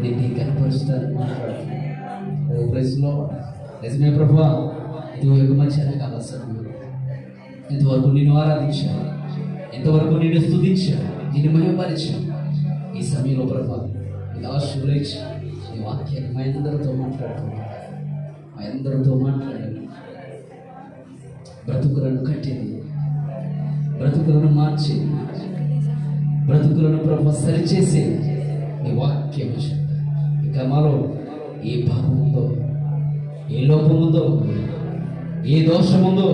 దీన్ని కనపరుస్తారని మాట్లాడుతున్నాను. ఓ ప్రైజ్లో నిజమే ప్రభువా, ఇది ఒక మంచి అనగా సమయం. ఇంతవరకు నిన్ను ఆరాధించాను, ఇంతవరకు నిన్ను స్తుతించాను, నిన్ను మహిమపరిచాను. ఈ సమయంలో ప్రభా నీకు ఆశీర్వదించి నీ వాక్యాన్ని మా అందరితో మాట్లాడుతున్నాను. మా అందరితో మాట్లాడాలి. బ్రతుకులను కట్టేది, బ్రతుకులను మార్చి, బ్రతుకులను ప్రభు సరిచేసి నీ వాక్యం ఇక మాలో ఏ పాపం ఉందో, ఏ లోపం ఉందో, ఏ దోషం ఉందో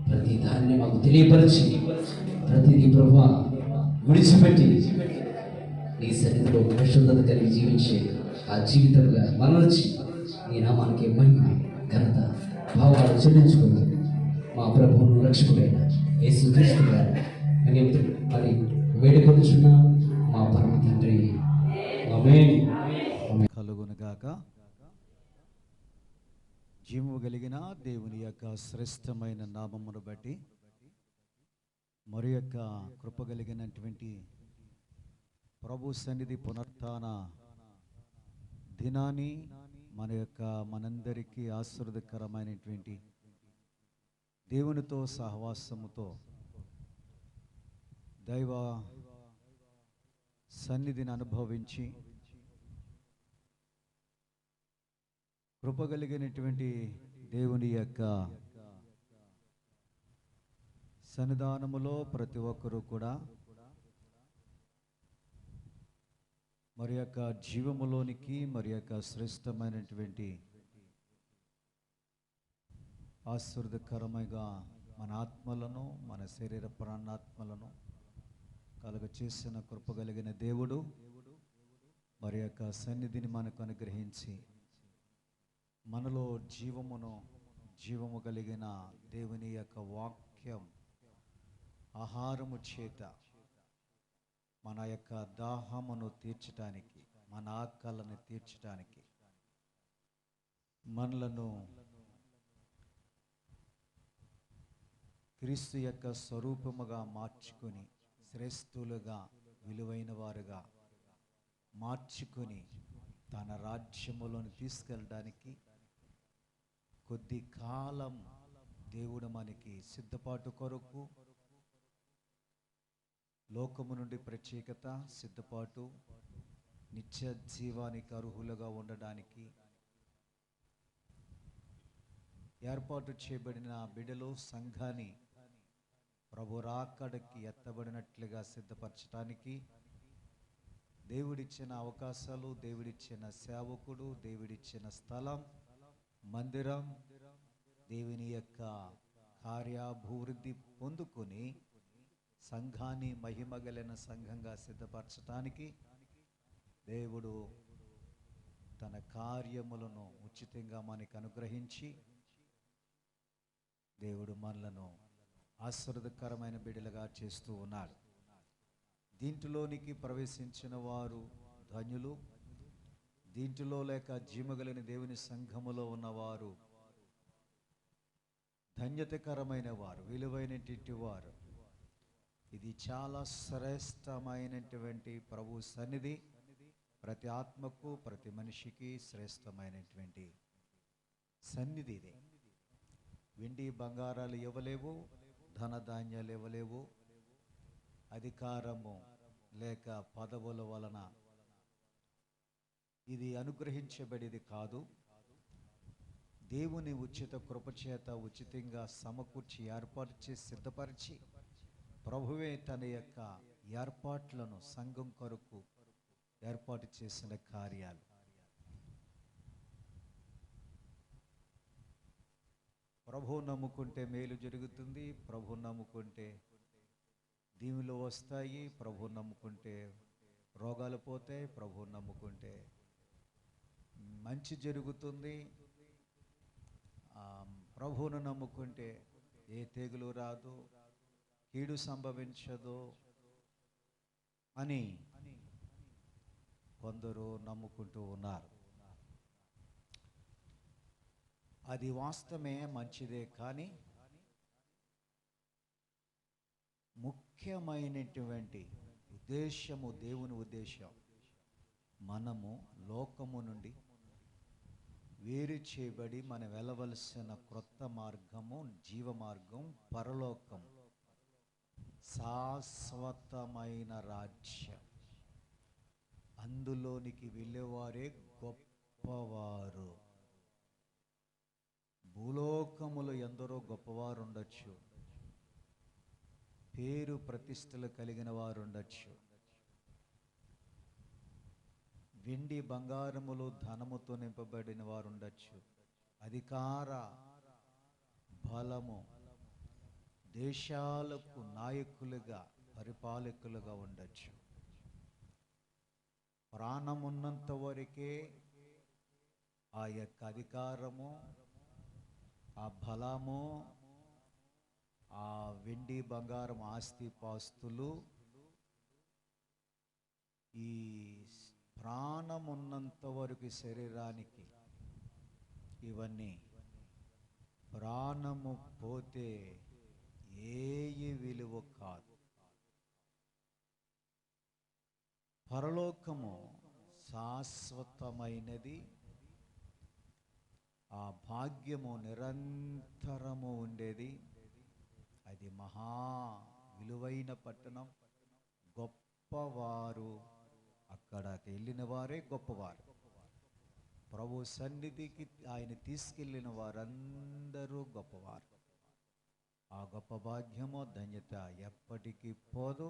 ప్రతి దాన్ని మాకు తెలియపరిచి ప్రతిదీ ప్రభు విడిచిపెట్టి నీ సన్నిధిలో పరిశుద్ధత కలిగి జీవించే ఆ జీవితంగా మరల్చి నీ నామానికి మహిమ ఘనత భావాలు చెల్లించుకుంది మా ప్రభువును రక్షకుడైన యేసుక్రీస్తు గారు అని మరి వేడుకొనుచున్న మా పరమ తండ్రి ఆమేన్. కలుగునుగాక. జీవము కలిగిన దేవుని యొక్క శ్రేష్టమైన నామమును బట్టి మరి యొక్క కృప కలిగినటువంటి ప్రభు సన్నిధి పునరుత్థాన దినాన్ని మనందరికీ ఆశీర్వదకరమైనటువంటి దేవునితో సహవాసముతో దైవ సన్నిధిని అనుభవించి కృప కలిగినటువంటి దేవుని యొక్క సన్నిధానములో ప్రతి ఒక్కరూ కూడా మరి యొక్క జీవములోనికి మరి యొక్క శ్రేష్టమైనటువంటి ఆశీర్వదకరమైగా మన ఆత్మలను మన శరీర ప్రాణాత్మలను కలుగ చేసిన కృప కలిగిన దేవుడు మరి యొక్క సన్నిధిని మనకు అనుగ్రహించి మనలో జీవము కలిగిన దేవుని యొక్క వాక్యం ఆహారము చేత మన యొక్క దాహమును తీర్చడానికి, మన ఆకలిని తీర్చడానికి మనలను క్రీస్తు యొక్క స్వరూపముగా మార్చుకొని శ్రేష్ఠులుగా విలువైన వారుగా మార్చుకొని తన రాజ్యములను తీసుకెళ్ళడానికి కొద్ది కాలం దేవుడు మనకి సిద్ధపాటు కొరకు, లోకము నుండి ప్రత్యేకత, సిద్ధపాటు, నిత్య జీవానికి అర్హులుగా ఉండడానికి ఏర్పాటు చేయబడిన బిడ్డలు సంఘాన్ని ప్రభు రాకడకి ఎత్తబడినట్లుగా సిద్ధపరచడానికి దేవుడిచ్చిన అవకాశాలు, దేవుడిచ్చిన సేవకుడు, దేవుడిచ్చిన స్థలం, మందిరం, దేవుని యొక్క కార్యాభివృద్ధి పొందుకొని సంఘాన్ని మహిమగలిగిన సంఘంగా సిద్ధపరచడానికి దేవుడు తన కార్యములను ఉచితంగా మనకు అనుగ్రహించి దేవుడు మనలను ఆశీర్వదకరమైన బిడ్డలుగా చేస్తూ ఉన్నాడు. దీంట్లోనికి ప్రవేశించిన వారు ధన్యులు. దీంట్లో లేక జీవగలిగిన దేవుని సంఘములో ఉన్నవారు ధన్యతకరమైన వారు, విలువైనటువంటి వారు. ఇది చాలా శ్రేష్టమైనటువంటి ప్రభు సన్నిధి. ప్రతి ఆత్మకు, ప్రతి మనిషికి శ్రేష్టమైనటువంటి సన్నిధి ఇది. వెండి బంగారాలు ఇవ్వలేవు, ధనధాన్యాలు ఇవ్వలేవు, అధికారము లేక పదవుల వలన ఇది అనుగ్రహించబడేది కాదు. దేవుని ఉచిత కృపచేత ఉచితంగా సమకూర్చి ఏర్పాటు చేసి సిద్ధపరిచి ప్రభువే తన యొక్క ఏర్పాట్లను సంఘం కొరకు ఏర్పాటు చేసిన కార్యాలు. ప్రభువు నమ్ముకుంటే మేలు జరుగుతుంది, ప్రభు నమ్ముకుంటే దీవులు వస్తాయి, ప్రభు నమ్ముకుంటే రోగాలు పోతాయి, ప్రభు నమ్ముకుంటే మంచి జరుగుతుంది. ప్రభువును నమ్ముకుంటే ఏ తెగులు రాదు, కీడు సంభవించదు అని కొందరు నమ్ముకుంటూ ఉన్నారు. అది వాస్తవమే, మంచిదే. కానీ ముఖ్యమైనటువంటి ఉద్దేశము, దేవుని ఉద్దేశం మనము లోకము నుండి వేరు చేయబడి మనం వెళ్ళవలసిన క్రొత్త మార్గము, జీవ మార్గం, పరలోకం, శాశ్వతమైన రాజ్యం. అందులోనికి వెళ్ళేవారే గొప్పవారు. భూలోకములో ఎందరో గొప్పవారు ఉండొచ్చు, పేరు ప్రతిష్టలు కలిగిన వారు ఉండొచ్చు, వెండి బంగారములు ధనముతో నింపబడిన వారు ఉండొచ్చు, అధికార బలము, దేశాలకు నాయకులుగా పరిపాలకులుగా ఉండొచ్చు. ప్రాణమున్నంత వరకే ఆ యొక్క అధికారము, ఆ బలము, ఆ వెండి బంగారం ఆస్తి పాస్తులు, ఈ ప్రాణమున్నంత వరకు శరీరానికి ఇవన్నీ ప్రాణము పోతే ఏ విలువ కాదు. పరలోకము శాశ్వతమైనది. ఆ భాగ్యము నిరంతరము ఉండేది. అది మహా విలువైన పట్టణం. గొప్పవారు అక్కడికి వెళ్ళిన వారే గొప్పవారు. ప్రభు సన్నిధికి ఆయన తీసుకెళ్ళిన వారందరూ గొప్పవారు. ఆ గొప్ప భాగ్యము, ధన్యత ఎప్పటికీ పోదు,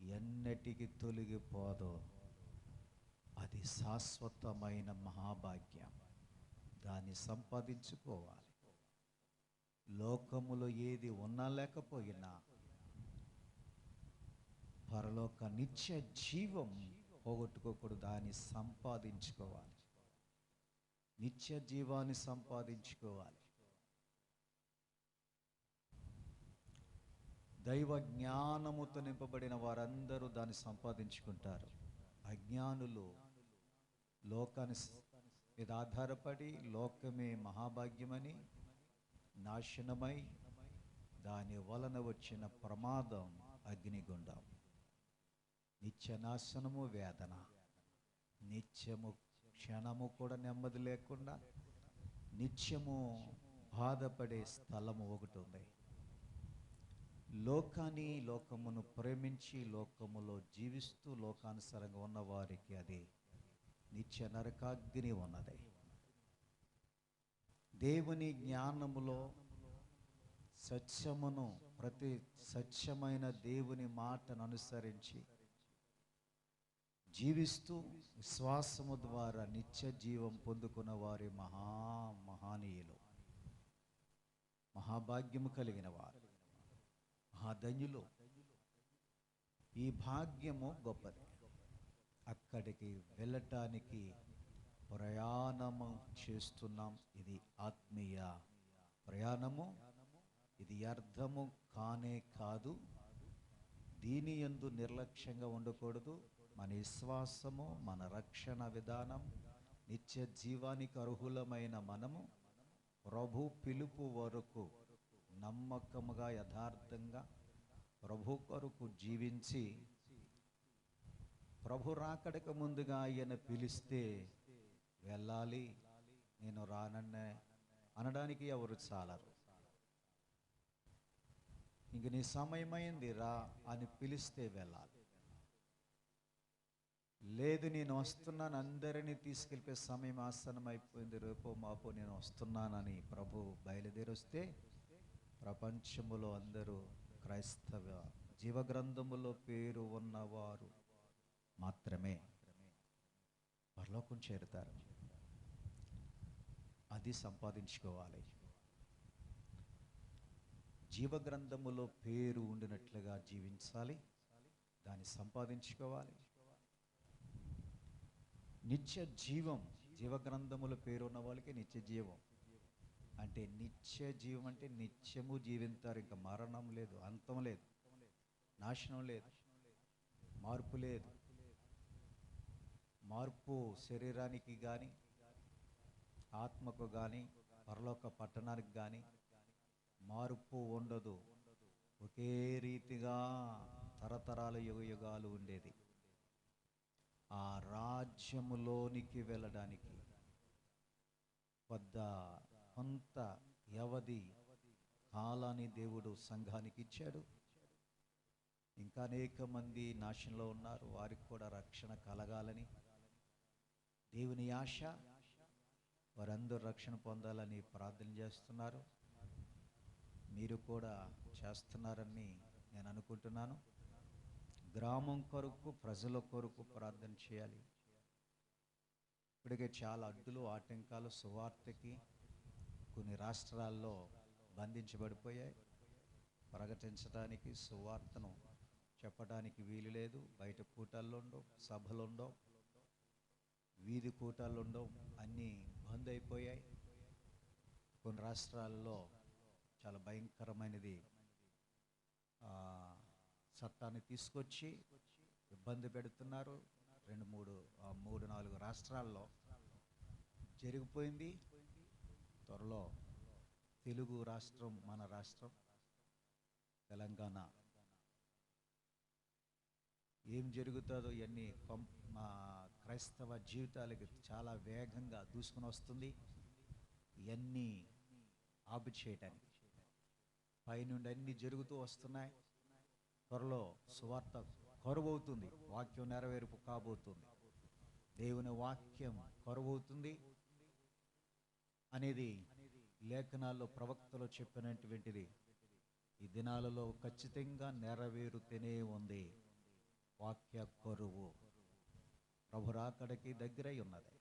ఎన్నటికి తొలగిపోదు. అది శాశ్వతమైన మహాభాగ్యం. దాన్ని సంపాదించుకోవాలి. లోకములో ఏది ఉన్నా లేకపోయినా పరలోక నిత్య జీవం పోగొట్టుకోకూడదు. దాన్ని సంపాదించుకోవాలి. నిత్య జీవాన్ని సంపాదించుకోవాలి. దైవ జ్ఞానముతో నింపబడిన వారందరూ దాన్ని సంపాదించుకుంటారు. అజ్ఞానులు లోకాన్ని మీద ఆధారపడి లోకమే మహాభాగ్యమని నాశనమై దాని వలన వచ్చిన ప్రమాదం అగ్నిగుండం, నిత్య నాశనము, వేదన, నిత్యము క్షణము కూడా నెమ్మది లేకుండా నిత్యము బాధపడే స్థలము ఒకటి ఉంది. లోకమును ప్రేమించి లోకములో జీవిస్తూ లోకానుసారంగా ఉన్న వారికి అది నిత్య నరకాగ్ని ఉన్నది. దేవుని జ్ఞానములో సత్యమును, ప్రతి సత్యమైన దేవుని మాటను అనుసరించి జీవిస్తూ విశ్వాసము ద్వారా నిత్య జీవం పొందుకున్న వారి మహానీయులు, మహాభాగ్యము కలిగిన వారు, మహాధన్యులు. ఈ భాగ్యము గొప్పది. అక్కడికి వెళ్ళటానికి ప్రయాణము చేస్తున్నాం. ఇది ఆత్మీయ ప్రయాణము. ఇది అర్థము కానే కాదు. దీని యందు నిర్లక్ష్యంగా ఉండకూడదు. మన విశ్వాసము, మన రక్షణ విధానం, నిత్య జీవానికి అర్హులమైన మనము ప్రభు పిలుపు వరకు నమ్మకముగా, యథార్థంగా ప్రభు కొరకు జీవించి, ప్రభు రాకడకు ముందుగా ఆయన పిలిస్తే వెళ్ళాలి. నేను రానన్నే అనడానికి ఎవరు చాలరు. ఇంక నీ సమయమైంది రా అని పిలిస్తే వెళ్ళాలి. లేదు, నేను వస్తున్నాను, అందరినీ తీసుకెళ్ళిపోయే సమయం ఆసనం అయిపోయింది, రేపో మాపో నేను వస్తున్నానని ప్రభు బయలుదేరి వస్తే ప్రపంచములో అందరూ క్రైస్తవ జీవగ్రంథములో పేరు ఉన్నవారు మాత్రమే పరలోకం చేరుతారు. అది సంపాదించుకోవాలి. జీవగ్రంథములో పేరు ఉండినట్లుగా జీవించాలి. దాన్ని సంపాదించుకోవాలి. నిత్య జీవం, జీవగ్రంథములో పేరు ఉన్న వాళ్ళకి నిత్య జీవం అంటే, నిత్య జీవం అంటే నిత్యము జీవింతారు. ఇంకా మరణం లేదు, అంతం లేదు, నాశనం లేదు, మార్పు లేదు. మార్పు శరీరానికి కానీ, ఆత్మకు కానీ, పరలోక పట్టణానికి కానీ మార్పు ఉండదు. ఒకే రీతిగా తరతరాల యుగాలు ఉండేది. ఆ రాజ్యములోనికి వెళ్ళడానికి కొంత వ్యవధి కాలాన్ని దేవుడు సంఘానికి ఇచ్చాడు. ఇంకా అనేక మంది నాశనంలో ఉన్నారు, వారికి కూడా రక్షణ కలగాలని దేవుని ఆశ, వారందరూ రక్షణ పొందాలని ప్రార్థన చేస్తున్నారు. మీరు కూడా చేస్తున్నారని నేను అనుకుంటున్నాను. గ్రామం కొరకు, ప్రజల కొరకు ప్రార్థన చేయాలి. ఇప్పటికే చాలా అడ్డులు, ఆటంకాలు సువార్తకి కొన్ని రాష్ట్రాల్లో బంధించబడిపోయాయి. ప్రకటించడానికి, సువార్తను చెప్పడానికి వీలు లేదు. బయట కూటాల్లో ఉండవు, సభలు ఉండవు, వీధి కూటాలు ఉండవు, అన్నీ బంద్ అయిపోయాయి. కొన్ని రాష్ట్రాల్లో చాలా భయంకరమైనది చట్టాన్ని తీసుకొచ్చి ఇబ్బంది పెడుతున్నారు. 3-4 రాష్ట్రాల్లో జరిగిపోయింది. త్వరలో తెలుగు రాష్ట్రం, మన రాష్ట్రం తెలంగాణ ఏం జరుగుతుందో ఇవన్నీ మా క్రైస్తవ జీవితాలకి చాలా వేగంగా దూసుకుని వస్తుంది. ఇవన్నీ ఆపు చేయడానికి పైనుండి అన్నీ జరుగుతూ వస్తున్నాయి. త్వరలో సువార్త కరువవుతుంది, వాక్యం నెరవేర్పు కాబోతుంది, దేవుని వాక్యం కరువవుతుంది అనేది లేఖనాల్లో ప్రవక్తలు చెప్పినటువంటిది ఈ దినాలలో ఖచ్చితంగా నెరవేరుతూనే ఉంది. వాక్య కరువు ప్రభు రాకడకి దగ్గరై ఉన్నది.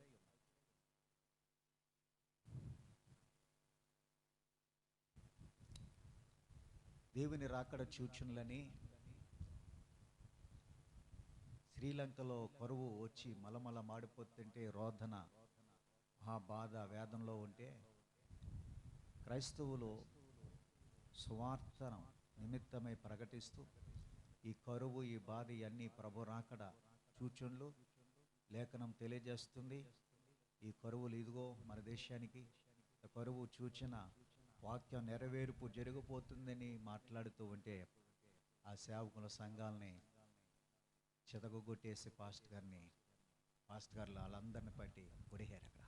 దేవుని రాకడ సూచనలని శ్రీలంకలో కరువు వచ్చి మలమల మాడిపోతుంటే, రోదన, ఆ బాధ, వేదంలో ఉంటే క్రైస్తవులు సువార్తను నిమిత్తమై ప్రకటిస్తూ ఈ కరువు, ఈ బాధ, ఇవన్నీ ప్రభు రాకడ సూచనలు లేఖనం తెలియజేస్తుంది. ఈ కరువులు ఇదిగో మన దేశానికి కరువు సూచన, వాక్యం నెరవేర్పు జరిగిపోతుందని మాట్లాడుతూ ఉంటే ఆ సేవకుల సంఘాలని చితగొట్టేసి పాస్టర్ గారు వాళ్ళందరిని పట్టి కొడిగారు. అక్కడ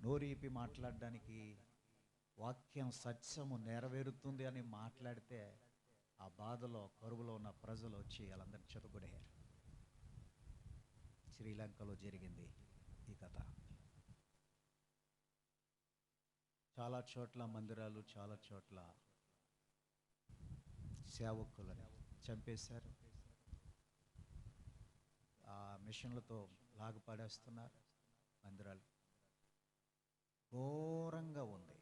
నోరీపి మాట్లాడడానికి, వాక్యం సత్యము నెరవేరుతుంది అని మాట్లాడితే ఆ బాధలో, కరువులో ఉన్న ప్రజలు వచ్చి వాళ్ళందరినీ చితగొట్టారు. శ్రీలంకలో జరిగింది ఈ కథ. చాలా చోట్ల మందిరాలు, చాలా చోట్ల సేవకులని చంపేశారు. ఆ మిషన్లతో లాగపడేస్తున్నారు. మందిరాలు ఘోరంగా ఉంది.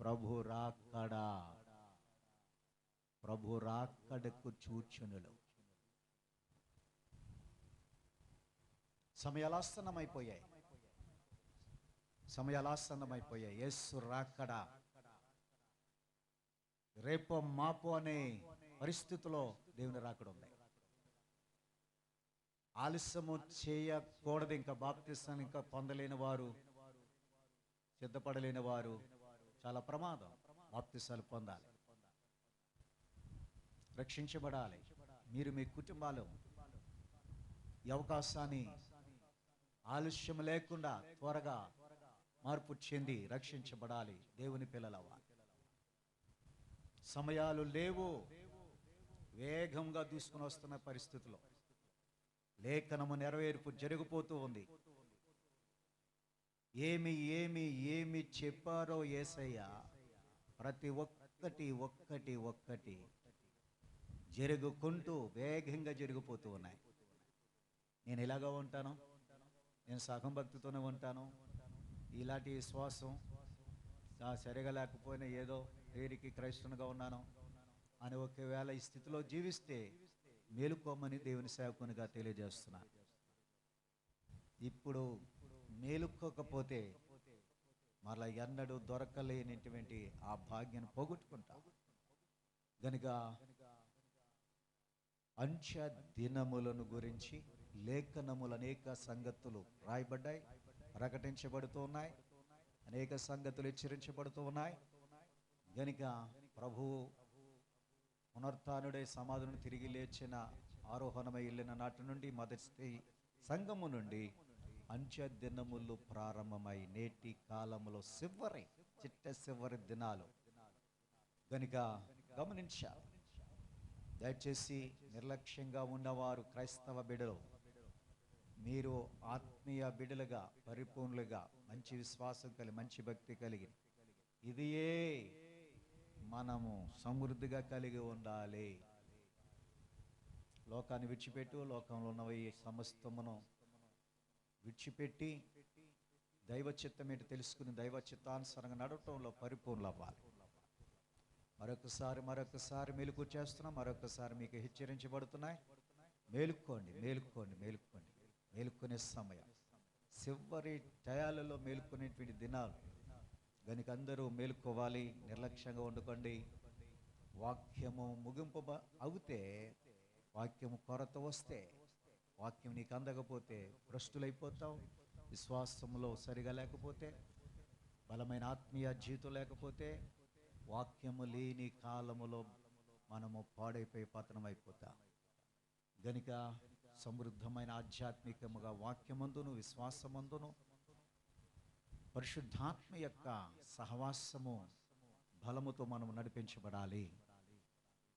ప్రభు రాకడా, ప్రభు రాకడకు సూచనలు. సమయాలాసన్నమైపోయాయి, సమయాలాసన్నమైపోయాయి. యేసు రాకడా రేపో మాపో అనే పరిస్థితిలో దేవుని రాకడ ఉంది. ఆలస్యము చేయకూడదు. ఇంకా బాప్తిస్తాన్ని ఇంకా పొందలేని వారు, సిద్ధపడలేని వారు చాలా ప్రమాదం. బాప్తిస్తాలు పొందాలి, రక్షించబడాలి. మీరు మీ కుటుంబాలు ఈ అవకాశాన్ని ఆలస్యం లేకుండా త్వరగా మార్పు చెంది రక్షించబడాలి, దేవుని పిల్లలవ్వాలి. సమయాలు లేవు, వేగంగా దూసుకుని వస్తున్న పరిస్థితిలో లేఖనము నెరవేర్పు జరిగిపోతూ ఉంది. ఏమి ఏమి ఏమి చెప్పారో యేసయ్య ప్రతి ఒక్కటి జరుగుకుంటూ వేగంగా జరిగిపోతూ ఉన్నాయి. నేను ఇలాగా ఉంటాను, నేను సగం భక్తితోనే ఉంటాను, ఇలాంటి విశ్వాసం సరిగా లేకపోయినా ఏదో పేరుకి క్రైస్తవునిగా ఉన్నాను అని ఒకవేళ ఈ స్థితిలో జీవిస్తే మేలుకోమని దేవుని సేవకునిగా తెలియజేస్తున్నాను. ఇప్పుడు మేలుకోకపోతే మరలా ఎన్నడూ దొరకలేనటువంటి ఆ భాగ్యాన్ని పోగొట్టుకుంటాం. గనుక అంచె దినములను గురించి లేఖనములు అనేక సంగతులు రాయబడ్డాయి, ప్రకటించబడుతూ ఉన్నాయి, అనేక సంగతులు హెచ్చరించబడుతూ ఉన్నాయి. గనుక ప్రభువు పునరుత్థానుడై సమాధులను తిరిగి లేచిన ఆరోహణమై వెళ్ళిన నాటి నుండి మొదటి సంఘము నుండి అంచె దినములు ప్రారంభమై నేటి కాలములో చిట్ట చివరి దినాలు. గనుక గమనించాలి. దయచేసి నిర్లక్ష్యంగా ఉన్నవారు, క్రైస్తవ బిడ్డలు, మీరు ఆత్మీయ బిడ్డలుగా, పరిపూర్ణులుగా, మంచి విశ్వాసం కలిగి, మంచి భక్తి కలిగి, ఇదియే మనము సమృద్ధిగా కలిగి ఉండాలి. లోకాన్ని విడిచిపెట్టు, లోకంలో ఉన్నవి సమస్తమును విడిచిపెట్టి దైవ చిత్తం ఏంటి తెలుసుకుని దైవ చిత్తానుసారంగా నడవటంలో పరిపూర్ణులు అవ్వాలి. మరొకసారి మెలుకు చేస్తున్నాం, మరొకసారి మీకు హెచ్చరించబడుతున్నాయి. మేలుకోండి. మేలుకునే సమయం, చివరి టయాలలో మేలుకునేటువంటి దినాలు. గనుక అందరూ మేలుకోవాలి, నిర్లక్ష్యంగా ఉండకండి. వాక్యము ముగింపు అవుతే, వాక్యము కొరత వస్తే, వాక్యం నీకు అందకపోతే భ్రష్టులైపోతావు. విశ్వాసంలో సరిగా లేకపోతే, బలమైన ఆత్మీయ జీవితం లేకపోతే, వాక్యము లేని కాలములో మనము పాడైపోయి పతనమైపోతాం. గనుక సమృద్ధమైన ఆధ్యాత్మికముగా వాక్యమందును, విశ్వాసమందును, పరిశుద్ధాత్మ యొక్క సహవాసము బలముతో మనం నడిపించబడాలి.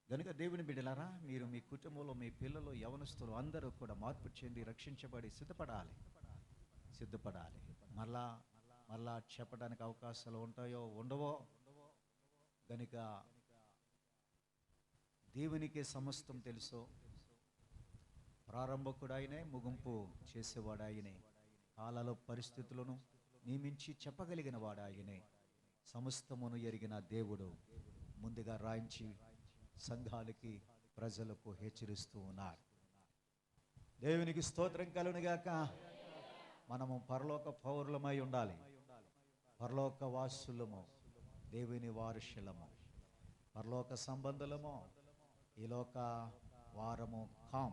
గనుక దేవుని బిడ్డలారా, మీరు మీ కుటుంబంలో మీ పిల్లలు, యవనస్తులు అందరూ కూడా మార్పు చెంది రక్షించబడి సిద్ధపడాలి. మళ్ళా చెప్పడానికి అవకాశాలు ఉంటాయో ఉండవో. గనుక దేవునికి సమస్తం తెలుసు. ప్రారంభకుడు ఆయనే, ముగింపు చేసేవాడు ఆయనే. కాలాల పరిస్థితులను నియమించి చెప్పగలిగిన వాడు ఆయనే. సమస్తమును ఎరిగిన దేవుడు ముందుగా రాయించి సంఘాలకి, ప్రజలకు హెచ్చరిస్తూ ఉన్నాడు. దేవునికి స్తోత్రం కలుగునుగాక. మనము పరలోక పౌరులమై ఉండాలి, పరలోక వాసులము, దేవుని వారసులము, పరలోక సంబంధులము, ఈ లోక వారము కాం.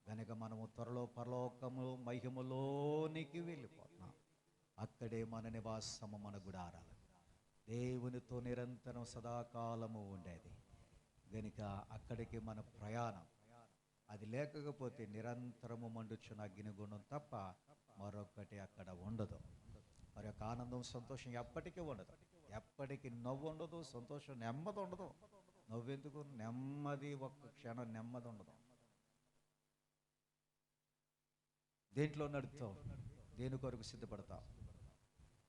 గనుక మనము త్వరలో పరలోకము మహిమలోనికి వెళ్ళిపోతున్నాం. అక్కడే మన నివాసము, మన గుడారాలు, దేవునితో నిరంతరం సదాకాలము ఉండేది. గనుక అక్కడికి మన ప్రయాణం. అది లేకపోతే నిరంతరము మండుచున్న అగ్నిగుండం తప్ప మరొకటి అక్కడ ఉండదు. మరి యొక్క ఆనందం, సంతోషం ఎప్పటికీ ఉండదు. ఎప్పటికీ నవ్వు ఉండదు, సంతోషం, నెమ్మది ఉండదు. నవ్వెందుకు? నెమ్మది ఒక్క క్షణం నెమ్మది ఉండదు. దేంట్లో నడుస్తావు? దేని కొరకు సిద్ధపడతావు?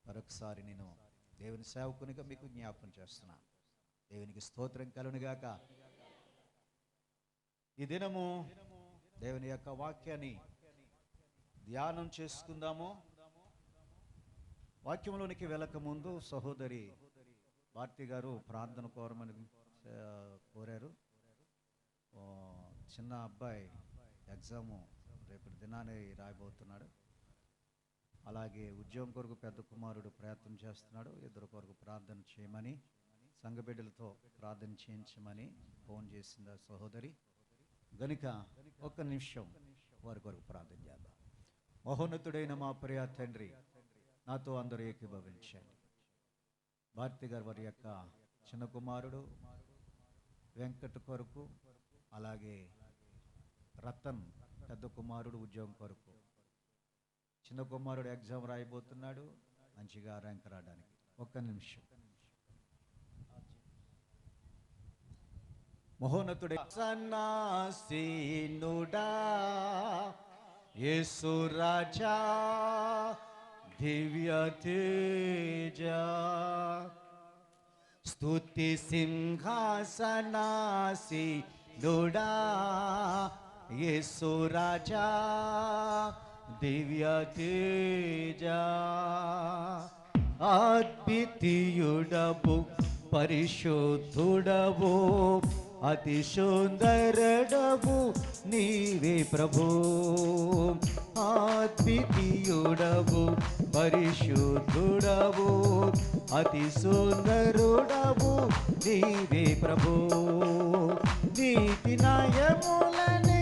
మరొకసారి నేను దేవుని సేవకునిగా మీకు జ్ఞాపకం చేస్తున్నాను. దేవునికి స్తోత్రం కలుగునుగాక. ఈ దినము దేవుని యొక్క వాక్యాన్ని ధ్యానం చేసుకుందాము. వాక్యంలోనికి వెళ్ళక ముందు సహోదరి భారతి గారు ప్రార్థన కోరమని కోరారు. ఓ, చిన్న అబ్బాయి ఎగ్జాము రేపటి దినాన్ని రాయబోతున్నాడు. అలాగే ఉద్యోగం కొరకు పెద్ద కుమారుడు ప్రయత్నం చేస్తున్నాడు. ఇద్దరు కొరకు ప్రార్థన చేయమని, సంఘ బిడ్డలతో ప్రార్థన చేయించమని ఫోన్ చేసింది ఆ సహోదరి. గనుక ఒక్క నిమిషం వారి కొరకు ప్రార్థన చేద్దాం. మహోన్నతుడైన మా ప్రియ తండ్రి, నాతో అందరూ ఏకీభవించండి. భారతి గారు వారి యొక్క చిన్న కుమారుడు వెంకట్ కొరకు, అలాగే రతన్ పెద్ద కుమారుడు ఉద్యోగం కొరకు, చిన్న కుమారుడు ఎగ్జామ్ రాయబోతున్నాడు మంచిగా ర్యాంక్ రావడానికి. ఒక్క నిమిషం. మహోన్నతుడే సన్నాసీనుడా యేసు రాజా దివ్య తేజ స్తుతి సింహాసనాసీనుడా యేసు రాజా దివ్య తేజ అద్వితీయుడవు పరిశుద్ధుడవు అతి సుందరుడవు నీవే ప్రభు. అద్వితీయుడవు పరిశుద్ధుడవు అతి సుందరుడవు నీవే ప్రభు. నీతి న్యాయములని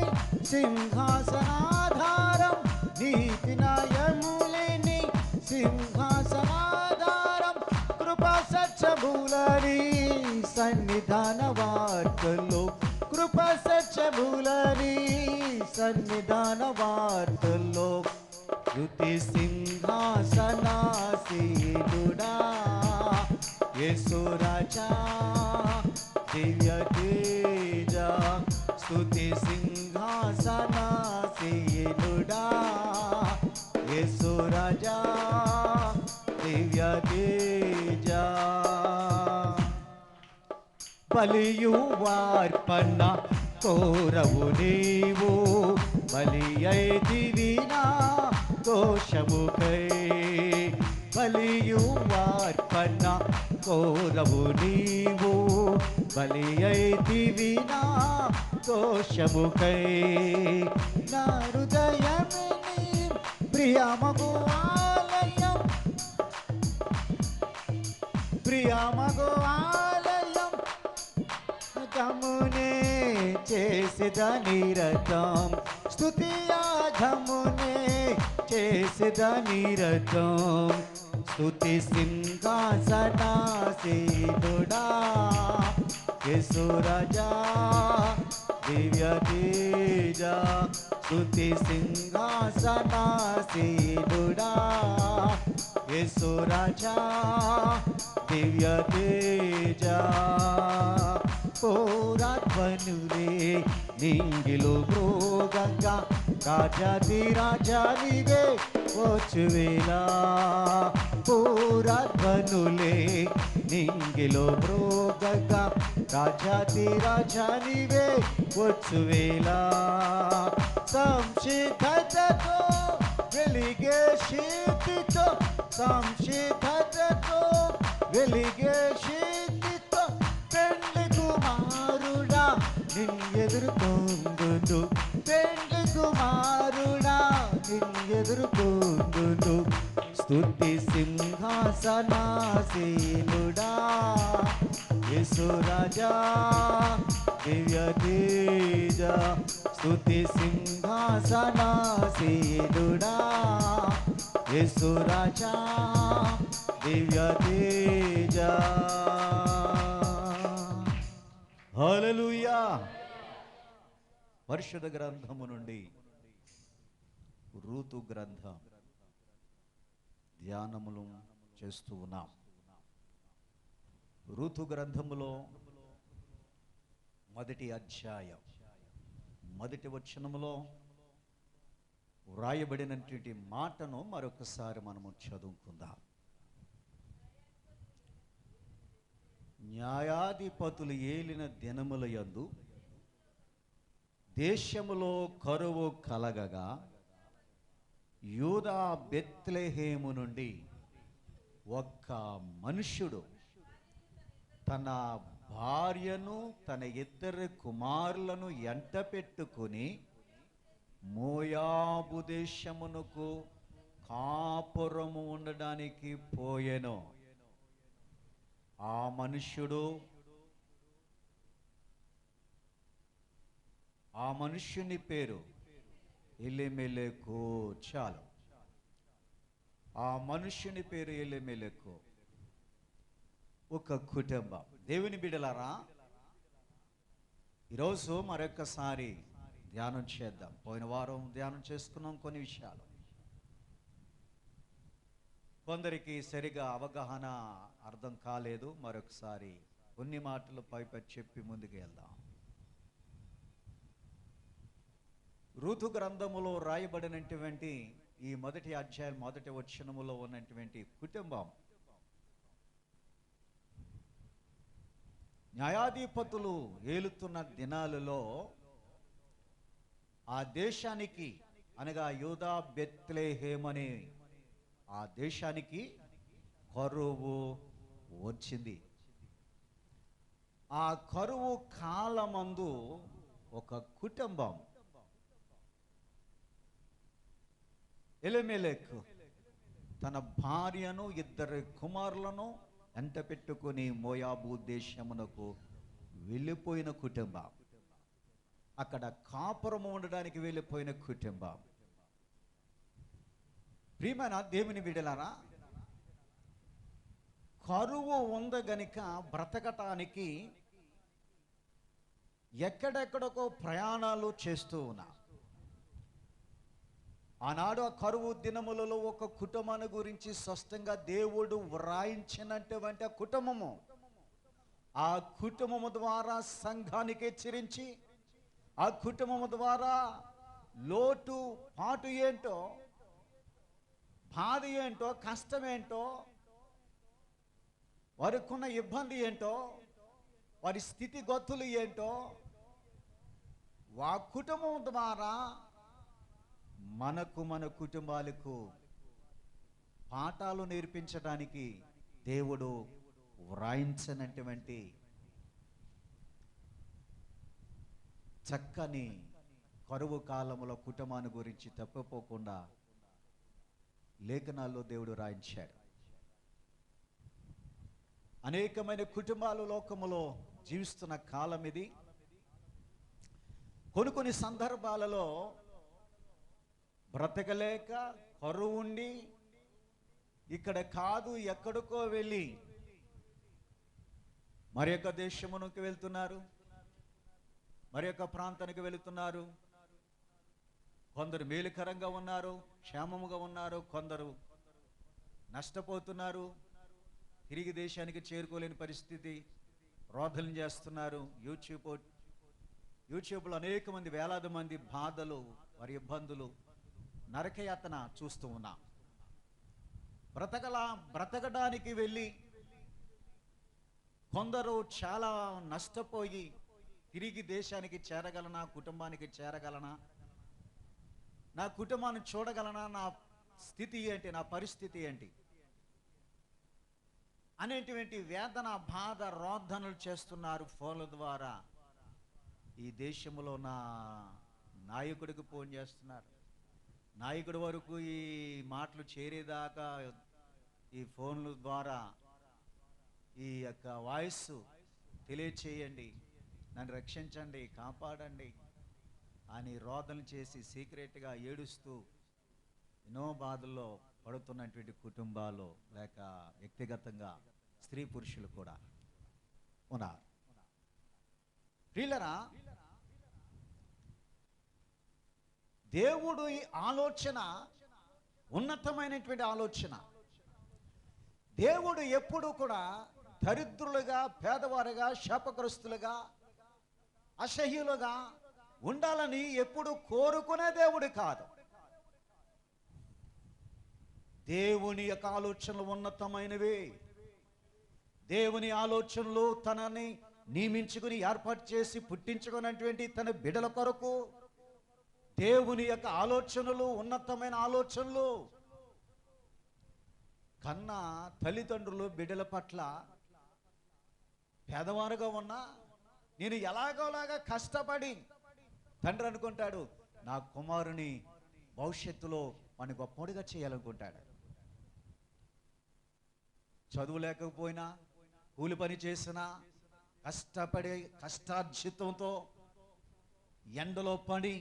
సింహాసనాధారం, నీతి న్యాయములని సింహాసనాధారం, కృపా సత్యములని సన్నిధాన వార్తల్లో, కృపా సత్యములని సన్నిధాన వార్తల్లో, స్తుతి సింహాసనాసీనుడా యేసు రాజా దివ్య తేజ, స్తుతి సింహాసనాసీనుడా యేసు రాజా దివ్య తేజ. బలియు వార్పణ కోరవు నీవు, బలి అయితివినా దోషముకై. బలియు వార్పణ కోరవు నీవు, బలి అయితివినా దోషముకై. నా హృదయమే ప్రియమగు ఆలయం, ప్రియమగు ఆలయం, గమునే చేసిద నిరతం, స్తుతియాగమునే చేసిద నిరతం. స్తుతి సింహాసనాసీనుడా యేసు రాజా దివ్య తేజ, స్తుతి సింహాసనాసీనుడా యేసు రాజా దివ్య తేజ. పోరాత్మనులే నింగిలో మృగంగా రాజాది రాజానివే వచ్చువేళ. పోరాత్మనులే నింగిలో మృగంగా రాజాది రాజానివే వచ్చువేళ. సంశిఖతతో వెలిగే శీతితో, సంశిఖతతో వెలిగే శీతితో, పెండ్లి కుమారుడా నిన్నెదుర్కొందును, పెండ్లి కుమారుడా నిన్నెదుర్కొందును. స్తుతి సింహాసనాసీనుడా యేసు రాజా దివ్య తేజ, స్తుతి సింహాసనాసీనుడా యేసు రాజా దివ్య తేజ. హల్లెలూయా. పరిశుద్ధ గ్రంథము నుండి రూతు గ్రంథం ధ్యానములు చేస్తూ ఉన్నాం. రూతు గ్రంథములో మొదటి అధ్యాయం మొదటి వచనములో వ్రాయబడినటువంటి మాటను మరొకసారి మనము చదువుకుందాం. న్యాయాధిపతులు ఏలిన దినముల యందు దేశములో కరువు కలగగా యూదా బెత్లెహేము నుండి ఒక్క మనుష్యుడు తన భార్యను తన ఇద్దరు కుమారులను ఎంట పెట్టుకుని మోయాబు దేశమునకు కాపురము ఉండడానికి పోయెను. ఆ మనుష్యుని పేరు ఎలీమెలెకు. చాలు, ఆ మనుష్యుని పేరు ఎలీమెలెకు. ఒక కుటుంబం. దేవుని బిడ్డలారా, ఈరోజు మరొకసారి ధ్యానం చేద్దాం. పోయిన వారం ధ్యానం చేసుకున్నాం కొన్ని విషయాలు. కొందరికి సరిగా అవగాహన అర్థం కాలేదు. మరొకసారి కొన్ని మాటలు పైపై చెప్పి ముందుకు వెళ్దాం. రూతు గ్రంథములో రాయబడినటువంటి ఈ మొదటి అధ్యాయం మొదటి వచనములో ఉన్నటువంటి కుటుంబం న్యాయాధిపతులు ఏలుతున్న దినాలలో ఆ దేశానికి, అనగా యూదా బెత్లెహేమ్ అనే ఆ దేశానికి కరువు వచ్చింది. ఆ కరువు కాలమందు ఒక కుటుంబం ఎలీమెలెకు తన భార్యను ఇద్దరు కుమారులను ఎంట పెట్టుకుని మోయాబు దేశమునకు వెళ్ళిపోయిన కుటుంబం. అక్కడ కాపురము ఉండడానికి వెళ్ళిపోయిన కుటుంబం. ప్రియమైన దేవుని బిడ్డలారా, కరువు ఉంది గనుక బ్రతకటానికి ఎక్కడెక్కడికో ప్రయాణాలు చేస్తూ ఉన్నా. ఆనాడు ఆ కరువు దినములలో ఒక కుటుంబాన్ని గురించి స్పష్టంగా దేవుడు వ్రాయించినటువంటి ఆ కుటుంబము, ఆ కుటుంబము ద్వారా సంఘానికి హెచ్చరించి, ఆ కుటుంబము ద్వారా లోటు పాటు ఏంటో, బాధ ఏంటో, కష్టం ఏంటో, వారికి ఉన్న ఇబ్బంది ఏంటో, వారి స్థితిగతులు ఏంటో, ఆ కుటుంబం ద్వారా మనకు, మన కుటుంబాలకు పాఠాలు నేర్పించడానికి దేవుడు వ్రాయించినటువంటి చక్కని కరువు కాలంలో కుటుంబాన్ని గురించి తప్పిపోకుండా లేఖనాల్లో దేవుడు రాయించాడు. అనేకమైన కుటుంబాలు లోకములో జీవిస్తున్న కాలం ఇది. కొన్ని సందర్భాలలో బ్రతకలేక కరువు ఉండి ఇక్కడ కాదు ఎక్కడికో వెళ్ళి మరి యొక్క దేశమునకు వెళ్తున్నారు, మరి యొక్క ప్రాంతానికి వెళుతున్నారు. కొందరు మేలుకరంగా ఉన్నారు, క్షేమముగా ఉన్నారు, కొందరు నష్టపోతున్నారు, తిరిగి దేశానికి చేరుకోలేని పరిస్థితి, రోధనలు చేస్తున్నారు. యూట్యూబ్లో అనేక మంది, వేలాది మంది బాధలు, వారి ఇబ్బందులు, నరకయాతన చూస్తూ ఉన్నా. బ్రతకడానికి వెళ్ళి కొందరు చాలా నష్టపోయి తిరిగి దేశానికి చేరగలనా, కుటుంబానికి చేరగలనా, నా కుటుంబాన్ని చూడగలనా, నా స్థితి ఏంటి, నా పరిస్థితి ఏంటి అనేటువంటి వేదన, బాధ, రోధనలు చేస్తున్నారు ఫోన్ల ద్వారా. ఈ దేశంలో నా నాయకుడికి ఫోన్ చేస్తున్నారు, నాయకుడి వరకు ఈ మాటలు చేరేదాకా ఈ ఫోన్ల ద్వారా ఈ యొక్క వాయిస్ తెలియచేయండి, నన్ను రక్షించండి, కాపాడండి అని రోదన చేసి సీక్రెట్గా ఏడుస్తూ ఎన్నో బాధల్లో పడుతున్నటువంటి కుటుంబాలు, లేక వ్యక్తిగతంగా స్త్రీ పురుషులు కూడా ఉన్నారు. ప్రియులారా, దేవుడు ఈ ఆలోచన ఉన్నతమైనటువంటి ఆలోచన. దేవుడు ఎప్పుడు కూడా దరిద్రులుగా, పేదవారుగా, శాపగ్రస్తులుగా, అసహ్యులుగా ఉండాలని ఎప్పుడు కోరుకునే దేవుడు కాదు. దేవుని యొక్క ఆలోచనలు ఉన్నతమైనవి. దేవుని ఆలోచనలు తనని నియమించుకుని ఏర్పాటు చేసి పుట్టించుకున్నటువంటి తన బిడ్డల కొరకు దేవుని యొక్క ఆలోచనలు ఉన్నతమైన ఆలోచనలు. కన్నా తల్లిదండ్రులు బిడ్డల పట్ల పేదవారుగా ఉన్నా నేను ఎలాగోలాగా కష్టపడి తండ్రి అనుకుంటాడు నా కుమారుని భవిష్యత్తులో వాడిని గొప్పవాడిగా చేయాలనుకుంటాడు. చదువు లేకపోయినా, కూలి పని చేసినా, కష్టపడి కష్టార్జితంతో ఎండలో పడి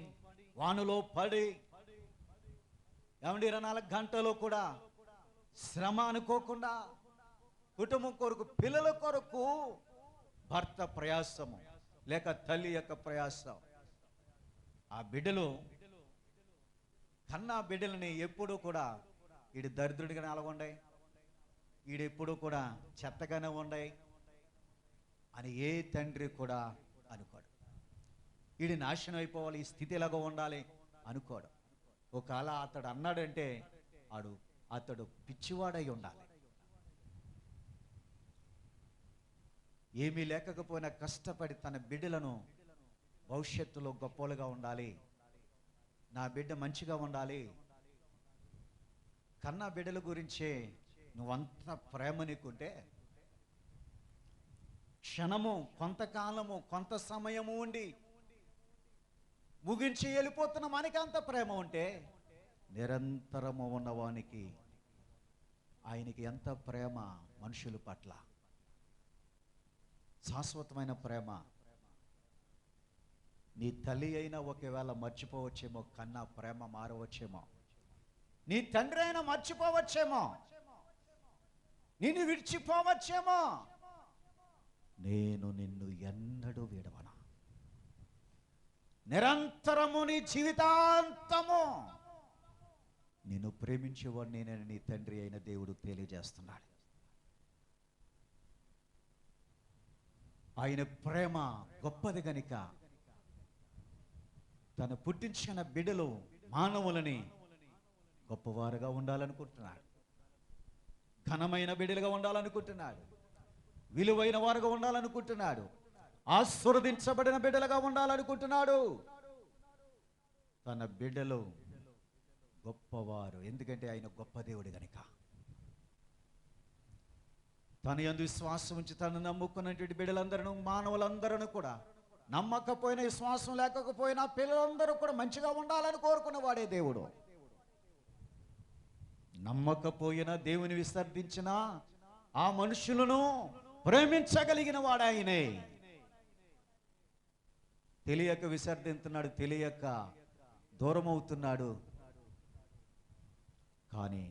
వానలో పడి 24 గంటలు కూడా శ్రమ అనుకోకుండా కుటుంబం కొరకు, పిల్లల కొరకు భర్త ప్రయాసము లేక తల్లి యొక్క ప్రయాసం, ఆ బిడ్డలు కన్నా బిడ్డలని ఎప్పుడూ కూడా వీడి దరిద్రుడిగానే అలగొండాయి, వీడెప్పుడు కూడా చెత్తగానే ఉండాయి అని ఏ తండ్రి కూడా అనుకోడు. వీడి నాశనం అయిపోవాలి, ఈ స్థితి ఎలాగో ఉండాలి అనుకోడు. ఒకవేళ అతడు అన్నాడంటే అతడు పిచ్చివాడై ఉండాలి. ఏమీ లేకపోయినా కష్టపడి తన బిడ్డలను భవిష్యత్తులో గొప్పలుగా ఉండాలి, నా బిడ్డ మంచిగా ఉండాలి, కన్నా బిడ్డల గురించే నువ్వంత ప్రేమ నీకుంటే, క్షణము, కొంతకాలము, కొంత సమయము ఉండి ముగించి వెళ్ళిపోతున్న మనకి అంత ప్రేమ ఉంటే, నిరంతరము ఉన్నవానికి ఆయనకి ఎంత ప్రేమ మనుషుల పట్ల, శాశ్వతమైన ప్రేమ. నీ తల్లి అయినా ఒకవేళ మర్చిపోవచ్చేమో, కన్నా ప్రేమ మారవచ్చేమో, నీ తండ్రి అయినా మర్చిపోవచ్చేమో, నిన్ను విడిచిపోవచ్చేమో, నేను నిన్ను ఎన్నడూ విడవను, నిరంతరము నీ జీవితాంతము నిన్ను ప్రేమించేవాడు నేనని నీ తండ్రి అయిన దేవుడు తెలియజేస్తున్నాడు. ఆయన ప్రేమ గొప్పది గనుక తను పుట్టించిన బిడ్డలు మానవులని గొప్పవారుగా ఉండాలనుకుంటున్నాడు, ఘనమైన బిడ్డలుగా ఉండాలనుకుంటున్నాడు, విలువైన వారుగా ఉండాలనుకుంటున్నాడు, ఆశీర్వదించబడిన బిడ్డలుగా ఉండాలనుకుంటున్నాడు. తన బిడ్డలు గొప్పవారు, ఎందుకంటే ఆయన గొప్ప దేవుడు గనుక. తన యందు విశ్వాసం ఉంచి తను నమ్ముకున్నటువంటి బిడ్డలందరూ, మానవులందరూ కూడా, నమ్మకపోయినా విశ్వాసం లేకపోయినా పిల్లలందరూ కూడా మంచిగా ఉండాలని కోరుకున్న వాడే దేవుడు. నమ్మకపోయినా దేవుని విసర్జించిన ఆ మనుషులను ప్రేమించగలిగిన వాడు ఆయనే. తెలియక విసర్జిస్తున్నాడు, తెలియక దూరం అవుతున్నాడు, కానీ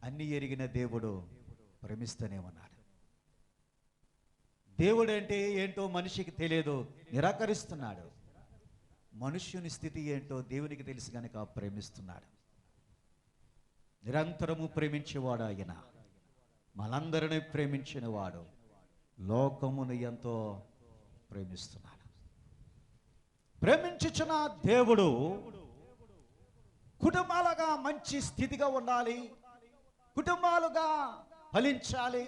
అన్ని ఎరిగిన దేవుడు ప్రేమిస్తూనే ఉన్నాడు. దేవుడు అంటే ఏంటో మనిషికి తెలియదు, నిరాకరిస్తున్నాడు. మనుష్యుని స్థితి ఏంటో దేవునికి తెలుసు కనుక ప్రేమిస్తున్నాడు. నిరంతరము ప్రేమించేవాడు ఆయన, మనందరినీ ప్రేమించినవాడు, లోకమును ఎంతో ప్రేమిస్తున్నాడు. ప్రేమించుచున్న దేవుడు కుటుంబాలుగా మంచి స్థితిగా ఉండాలి, కుటుంబాలుగా ఫలించాలి,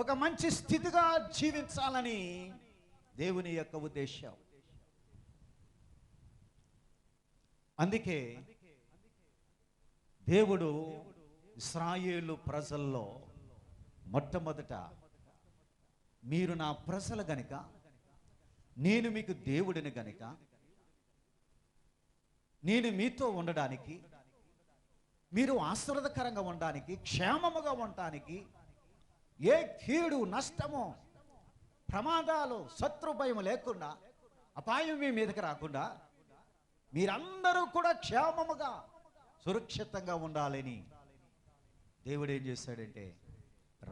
ఒక మంచి స్థితిగా జీవించాలని దేవుని యొక్క ఉద్దేశం. అందుకే దేవుడు ఇశ్రాయేలు ప్రజల్లో మొట్టమొదట, మీరు నా ప్రజలు గనుక, నేను మీకు దేవుడిని గనుక, నేను మీతో ఉండడానికి, మీరు ఆశీర్వాదకరంగా ఉండడానికి, క్షేమముగా ఉండడానికి, ఏ కీడు, నష్టము, ప్రమాదాలు, శత్రు భయం లేకుండా, అపాయం మీ మీదకి రాకుండా మీరందరూ కూడా క్షేమముగా సురక్షితంగా ఉండాలని దేవుడు ఏం చేశాడంటే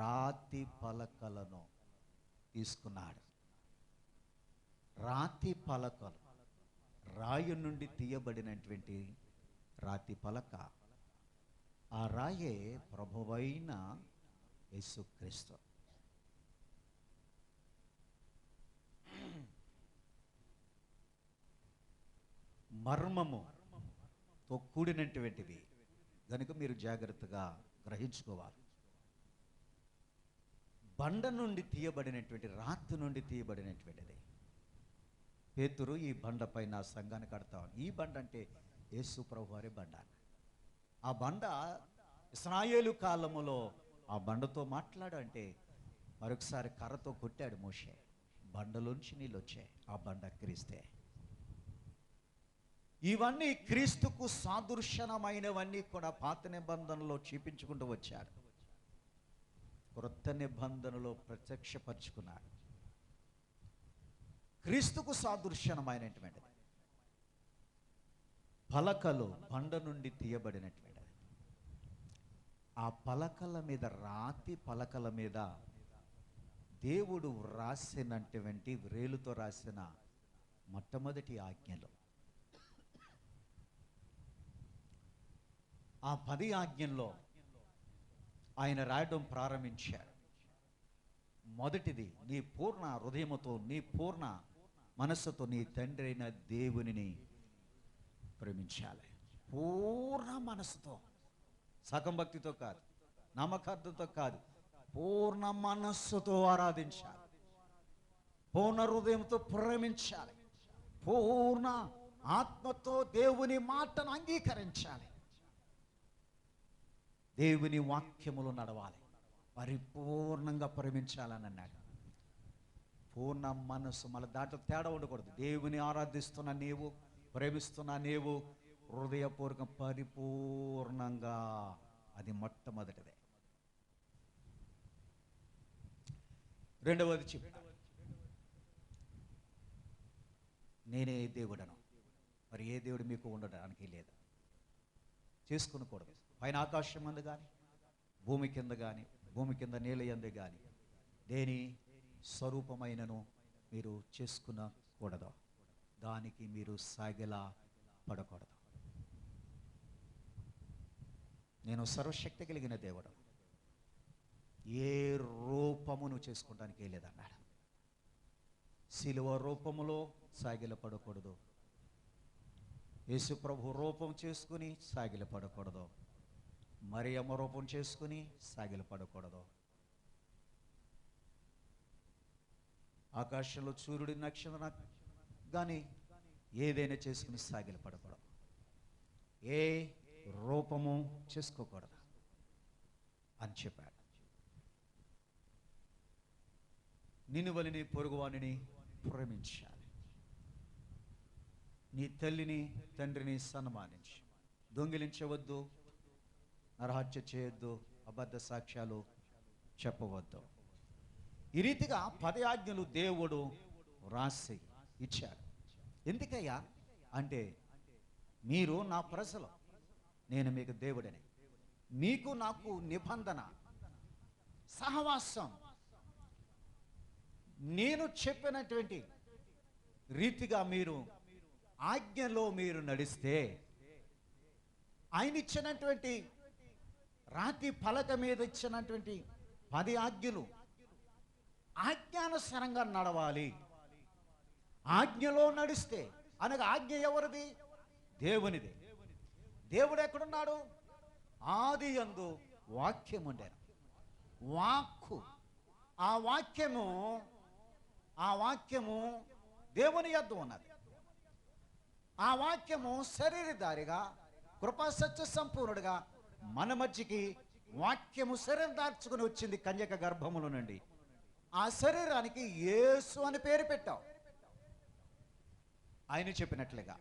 రాతి పలకలను తీసుకున్నాడు. రాతి పలకలు, రాయి నుండి తీయబడినటువంటి రాతి పలక, ఆ రాయే ప్రభువైన యేసుక్రీస్తు. మర్మముతో కూడినటువంటివి కనుక మీరు జాగ్రత్తగా గ్రహించుకోవాలి. బండ నుండి తీయబడినటువంటి, రాతి నుండి తీయబడినటువంటిది. పేతురు ఈ బండ పైన సంఘాన్ని కడతాను. ఈ బండ అంటే యేసు ప్రభు వారి బండ. ఆ బండ ఇశ్రాయేలు కాలములో ఆ బండతో మాట్లాడంటే మరొకసారి కర్రతో కొట్టాడు మోషే. బండలోంచి నీళ్ళు వచ్చాయి. ఆ బండ క్రీస్తే. ఇవన్నీ క్రీస్తుకు సాదృశ్యమైనవన్నీ కూడా పాత నిబంధనలో చూపించుకుంటూ వచ్చాడు. క్రొత్త నిబంధనలో ప్రత్యక్షపరుచుకున్నాడు. క్రీస్తుకు సాదృశ్యమైనటువంటిది పలకలు బండ నుండి తీయబడినటువంటిది. ఆ పలకల మీద, రాతి పలకల మీద దేవుడు రాసినటువంటి, వ్రేలుతో రాసిన మొట్టమొదటి ఆజ్ఞలు. ఆ 10 ఆజ్ఞల్లో ఆయన రాయడం ప్రారంభించాడు. మొదటిది, నీ పూర్ణ హృదయముతో, నీ పూర్ణ మనస్సుతో నీ తండ్రి అయిన దేవునిని ప్రేమించాలి. పూర్ణ మనస్సుతో, సగం భక్తితో కాదు, నమ్మకార్థంతో కాదు, పూర్ణ మనస్సుతో ఆరాధించాలి. పూర్ణ హృదయంతో ప్రేమించాలి. పూర్ణ ఆత్మతో దేవుని మాటను అంగీకరించాలి. దేవుని వాక్యములు నడవాలి. పరిపూర్ణంగా ప్రేమించాలని అన్నాడు. పూర్ణ మనస్సు, మళ్ళీ దాంట్లో తేడా ఉండకూడదు. దేవుని ఆరాధిస్తున్న నీవు, ప్రేమిస్తున్న నీవు హృదయపూర్వకం పరిపూర్ణంగా, అది మొట్టమొదటిదే. రెండవది చెప్పాడు, నేనే దేవుడను, మరి ఏ దేవుడు మీకు ఉండడానికి లేదు. చేసుకునకూడదు. పైన ఆకాశం అందు కానీ, భూమి కింద కానీ, భూమి కింద నీళ్ళ యందు కానీ దేని స్వరూపమైనను మీరు చేసుకునకూడదు. దానికి మీరు సాగిలా పడకూడదు. నేను సర్వశక్తి కలిగిన దేవుడు, ఏ రూపమును చేసుకోవడానికి లేదన్నాడు. శిలువ రూపములో సాగిల పడకూడదు. యేసు ప్రభు రూపం చేసుకుని సాగిల పడకూడదు. మరియమ్మ రూపం చేసుకుని సాగిల పడకూడదు. ఆకాశంలో సూర్యుడి నక్షత్రం కానీ ఏదైనా చేసుకుని సాగిల పడకూడదు. ఏ రూపము చేసుకోకూడదు అని చెప్పాడు. నిన్ను వలని పొరుగువానిని ప్రేమించాలి. నీ తల్లిని తండ్రిని సన్మానించి, దొంగిలించవద్దు, నరహత్య చేయొద్దు, అబద్ధ సాక్ష్యాలు చెప్పవద్దు. ఈ రీతిగా 10 ఆజ్ఞలు దేవుడు రాసి ఇచ్చాడు. ఎందుకయ్యా అంటే, మీరు నా ప్రజలు, నేను మీకు దేవుడని, మీకు నాకు నిబంధన, సహవాసం, నేను చెప్పినటువంటి రీతిగా మీరు ఆజ్ఞలో మీరు నడిస్తే, ఆయన ఇచ్చినటువంటి రాతి పలక మీద ఇచ్చినటువంటి 10 ఆజ్ఞలు ఆజ్ఞానుసారంగా నడవాలి. ఆజ్ఞలో నడిస్తే, అనగా ఆజ్ఞ ఎవరిది? దేవునిది. దేవుడు ఎక్కడున్నాడు? ఆది యందు వాక్యం ఉండేను. వాక్కు, ఆ వాక్యము దేవుని యొద్ద ఉన్నది. ఆ వాక్యము శరీరధారిగా, కృపా సత్య సంపూర్ణుడిగా మన మధ్యకి వాక్యము శరీరం దార్చుకుని వచ్చింది కన్యక గర్భముల నుండి. ఆ శరీరానికి యేసు అని పేరు పెట్టావు. ఆయన చెప్పినట్లుగా,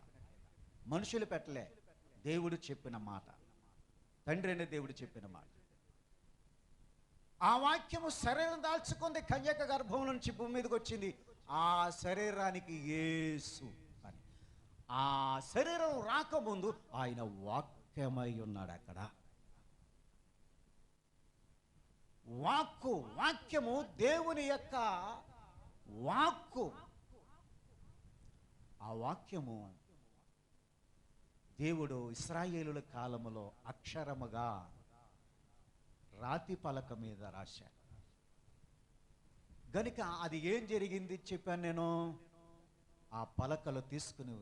మనుషులు పెట్టలే, దేవుడు చెప్పిన మాట, తండ్రి అనే దేవుడు చెప్పిన మాట. ఆ వాక్యము శరీరం దాల్చుకుంది, కన్యక గర్భం నుంచి భూమి మీదకి వచ్చింది. ఆ శరీరానికి యేసు అని. ఆ శరీరం రాకముందు ఆయన వాక్యమై ఉన్నాడు. అక్కడ వాక్యము దేవుని యొక్క వాక్కు. ఆ వాక్యము దేవుడు ఇశ్రాయేలుల కాలములో అక్షరముగా రాతి పలక మీద రాశాడు. గనుక అది ఏం జరిగింది చెప్పాను నేను. ఆ పలకలు తీసుకుని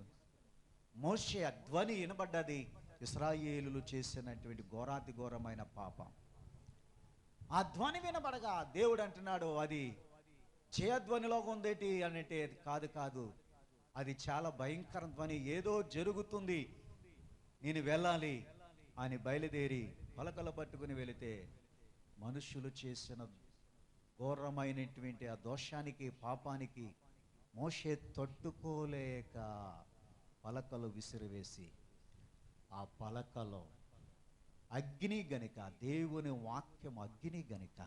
మోషే ధ్వని వినబడ్డది. ఇశ్రాయేలులు చేసినటువంటి ఘోరాతి ఘోరమైన పాపం. ఆ ధ్వని వినబడగా దేవుడు అంటున్నాడు, అది జయధ్వనిలో ఉందేటి అంటే కాదు, అది చాలా భయంకర ధ్వని, ఏదో జరుగుతుంది, నేను వెళ్ళాలి అని బయలుదేరి పలకలు పట్టుకుని వెళితే మనుషులు చేసిన ఘోరమైనటువంటి ఆ దోషానికి పాపానికి మోషే తట్టుకోలేక పలకలు విసిరివేసి ఆ పలకలో అగ్ని గనుక, దేవుని వాక్యం అగ్ని గనుక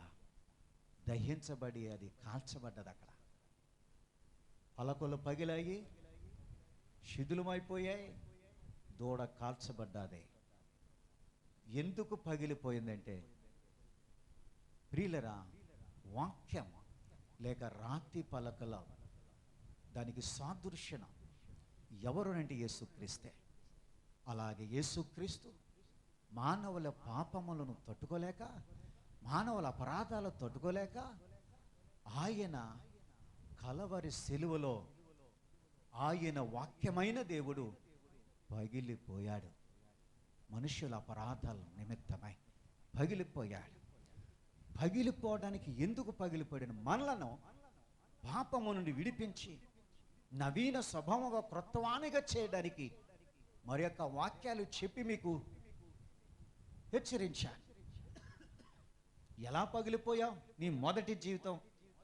దహించబడి అది కాల్చబడ్డది. అక్కడ పలకలు పగిలాయి, శిథిలమైపోయాయి, దూడ కాల్చబడ్డాది. ఎందుకు పగిలిపోయిందంటే ప్రియులరా, వాక్యం లేక రాతి పలకల దానికి సాదృశ్యం ఎవరునంటే యేసుక్రీస్తే. అలాగే యేసుక్రీస్తు మానవుల పాపములను తట్టుకోలేక, మానవుల అపరాధాలు తట్టుకోలేక ఆయన కలవరి సిలువలో ఆయన వాక్యమైన దేవుడు పగిలిపోయాడు. మనుషుల అపరాధాల నిమిత్తమై పగిలిపోయాడు. పగిలిపోవడానికి ఎందుకు పగిలిపోయాడు? మనలను పాపము నుండి విడిపించి నవీన స్వభావంగా క్రొత్తవానిగా చేయడానికి మరి యొక్క వాక్యాలు చెప్పి మీకు హెచ్చరించాను. ఎలా పగిలిపోయావు నీ మొదటి జీవితం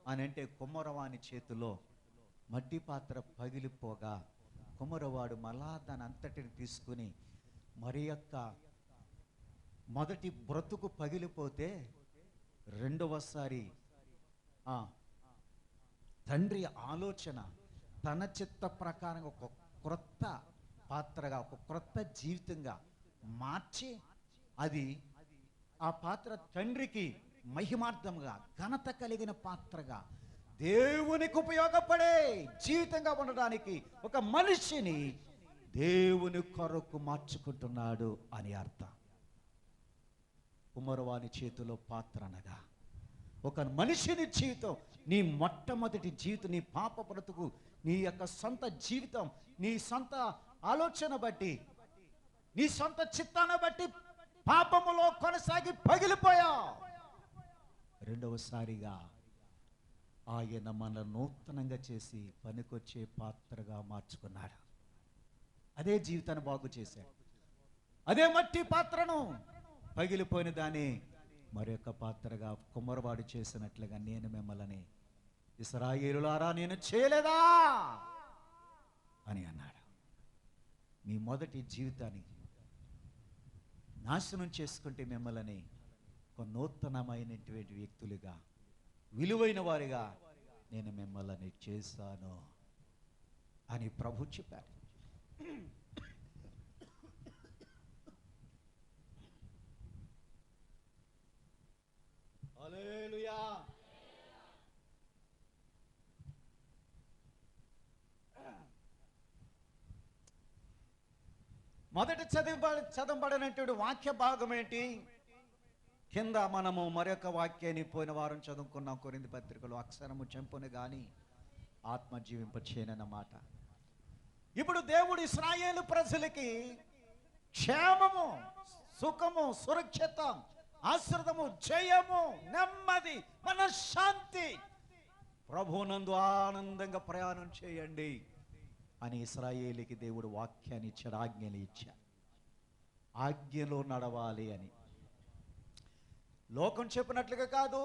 అని అంటే, కుమ్మరవాని చేతిలో మట్టి పాత్ర పగిలిపోగా కుమ్మరవాడు మళ్ళా దాని అంతటిని తీసుకుని మరి యొక్క మొదటి బ్రతుకు పగిలిపోతే రెండవసారి తండ్రి ఆలోచన తన చిత్త ప్రకారంగా ఒక క్రొత్త పాత్రగా, ఒక క్రొత్త జీవితంగా మార్చి అది ఆ పాత్ర తండ్రికి మహిమార్థంగా ఘనత కలిగిన పాత్రగా దేవునికి ఉపయోగపడే జీవితంగా ఉండడానికి ఒక మనిషిని దేవుని కొరకు మార్చుకుంటున్నాడు అని అర్థం. కుమ్మరవాని చేతిలో పాత్ర అనగా ఒక మనిషిని జీవితం, నీ మొట్టమొదటి జీవితం, నీ పాప బ్రతుకు, నీ యొక్క సొంత జీవితం, నీ సొంత ఆలోచన బట్టి, నీ సొంత చిత్తాన్ని బట్టి పాపములో కొనసాగి పగిలిపోయావు. రెండవసారిగా ఆయన మన నూతనంగా చేసి పనికొచ్చే పాత్రగా మార్చుకున్నాడు. అదే జీవితాన్ని బాగు చేశాడు. అదే మట్టి పాత్రను పగిలిపోయిన దాన్ని మరొక పాత్రగా కుమ్మరవాడు చేసినట్లుగా నేను మిమ్మల్ని ఇశ్రాయేలులారా నేను చేయలేదా అని అన్నాడు. మీ మొదటి జీవితాన్ని నాశనం చేసుకుంటే మిమ్మల్ని ఒక నూతనమైనటువంటి వ్యక్తులుగా, విలువైన వారిగా నేను మిమ్మల్ని చేశాను అని ప్రభు చెప్పారు. హల్లెలూయా. మొదటి చదవబడినటువంటి వాక్య భాగం ఏంటి? కింద మనము మరొక వాక్యాన్ని పోయిన వారం చదువుకున్నాం. కొరింథీ పత్రికలో అక్షరము చెంపును గాని ఆత్మ జీవింపచేయనన్నమాట. ఇప్పుడు దేవుడు ఇశ్రాయేలు ప్రజలకి క్షేమము, సుఖము, సురక్షిత, ఆశ్రదము, జయము, నెమ్మది, మనశ్శాంతి, ప్రభునందు ఆనందంగా ప్రయాణం చేయండి అని ఇశ్రాయేలుకి దేవుడు వాక్యాన్ని ఇచ్చాడు, ఆజ్ఞలు ఇచ్చాడు. ఆజ్ఞలో నడవాలి అని. లోకం చెప్పినట్లుగా కాదు,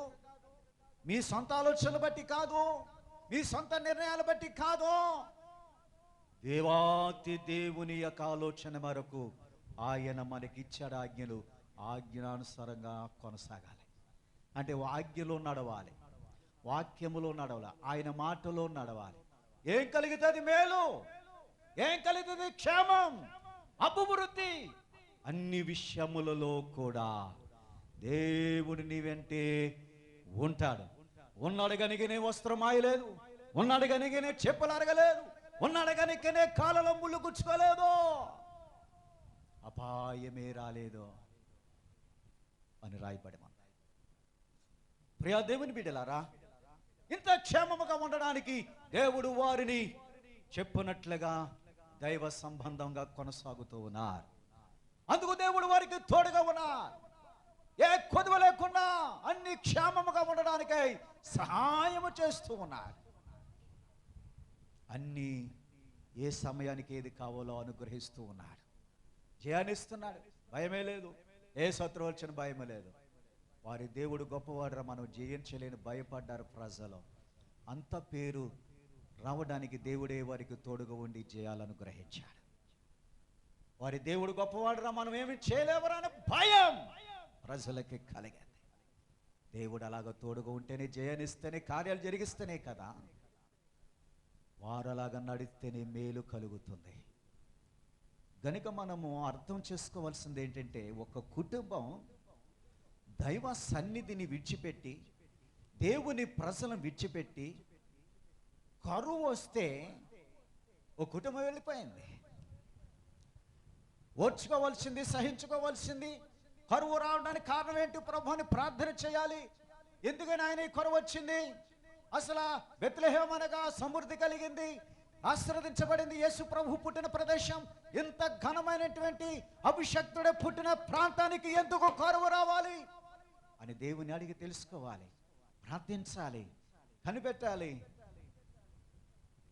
మీ సొంత ఆలోచనలు బట్టి కాదు, మీ సొంత నిర్ణయాలు బట్టి కాదు, దేవాతి దేవుని యొక్క ఆలోచన మేరకు ఆయన మనకిచ్చాడు ఆజ్ఞలు. ఆజ్ఞానుసారంగా కొనసాగాలి. అంటే ఆజ్ఞలో నడవాలి, వాక్యములో నడవాలి, ఆయన మాటలో నడవాలి. ఏం కలుగుతుంది? మేలు. ఏం కలుగుతుంది? క్షేమం, అభివృద్ధి. అన్ని విషయములలో కూడా దేవుడు నీ వెంటే ఉంటాడు. ఉన్నాడు గనికనే వస్త్రం మాయలేదు, ఉన్నాడు గనికనే చెప్పులు అరగలేదు, ఉన్నాడు గనికనే కాళ్ళలో ముళ్ళు గుచ్చుకోలేదు, అపాయమే రాలేదు అని రాయబడి మన ప్రియా దేవుని బిడ్డలారా, ఇంత క్షేమముగా ఉండడానికి దేవుడు వారిని చెప్పినట్లుగా దైవ సంబంధంగా కొనసాగుతూ ఉన్నారు. అందుకు దేవుడు వారికి తోడుగా ఉన్నారు. ఏ కొదువ లేకుండా అన్ని క్షేమముగా ఉండడానికై సహాయము చేస్తూ ఉన్నారు. అన్ని ఏ సమయానికి ఏది కావాలో అనుగ్రహిస్తూ ఉన్నాడు. జయాన్నిస్తున్నాడు. భయమే లేదు. ఏ శత్రువు వచ్చిన భయమే లేదు. వారి దేవుడు గొప్పవాడురా, మనం జయించలేని భయపడ్డారు ప్రజలు. అంత పేరు రావడానికి దేవుడే వారికి తోడుగా ఉండి జయాలను గ్రహించాడు. వారి దేవుడు గొప్పవాడురా, మనం ఏమి చేయలేవరా అనే భయం ప్రజలకి కలిగింది. దేవుడు అలాగ తోడుగా ఉంటేనే, జయాన్నిస్తేనే, కార్యాలు జరిగిస్తేనే కదా. వారు అలాగ నడిస్తేనే మేలు కలుగుతుంది. గనుక మనము అర్థం చేసుకోవాల్సింది ఏంటంటే, ఒక కుటుంబం దైవ సన్నిధిని విడిచిపెట్టి, దేవుని ప్రజలను విడిచిపెట్టి కరువు వస్తే ఒక కుటుంబం వెళ్ళిపోయింది. ఓర్చుకోవాల్సింది, సహించుకోవాల్సింది. కరువు రావడానికి కారణం ఏంటి? ప్రభువుని ప్రార్థన చేయాలి. ఎందుకని ఆయన ఈ కరువు వచ్చింది? అసలు బెత్లెహేము అనగా సమృద్ధి కలిగింది, ఆశీర్వదించబడింది. యేసు ప్రభు పుట్టిన ప్రదేశం, ఇంత ఘనమైనటువంటి అభిషక్తుడే పుట్టిన ప్రాంతానికి ఎందుకు కరువు రావాలి అని దేవుని అడిగి తెలుసుకోవాలి, ప్రార్థించాలి, కనిపెట్టాలి.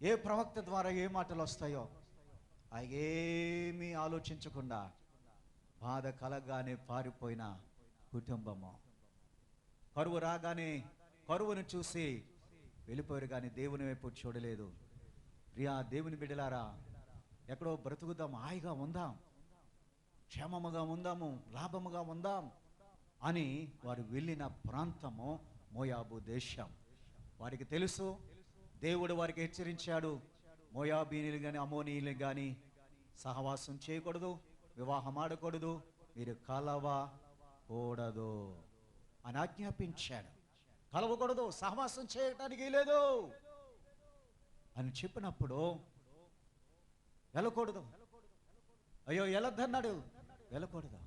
ఏ ప్రవక్త ద్వారా ఏ మాటలు వస్తాయో ఏమీ ఆలోచించకుండా బాధ కలగానే పారిపోయిన కుటుంబము, కరువు రాగానే కరువును చూసి వెళ్ళిపోయారు, కానీ దేవుని వైపు చూడలేదు. ప్రియా దేవుని బిడ్డలారా, ఎక్కడో బ్రతుకుదాం, హాయిగా ఉందాం, క్షేమముగా ఉందాము, లాభముగా ఉందాం అని వారు వెళ్ళిన ప్రాంతము మోయాబు దేశం. వారికి తెలుసు, దేవుడు వారికి హెచ్చరించాడు, మోయాబీయులు కానీ అమోనీయులు కానీ సహవాసం చేయకూడదు, వివాహం ఆడకూడదు, మీరు కలవకూడదు అని ఆజ్ఞాపించాడు. కలవకూడదు, సహవాసం చేయటానికి లేదు అని చెప్పినప్పుడు వెళ్ళకూడదు. అయ్యో వెళ్ళొద్దన్నాడు, వెళ్ళకూడదు.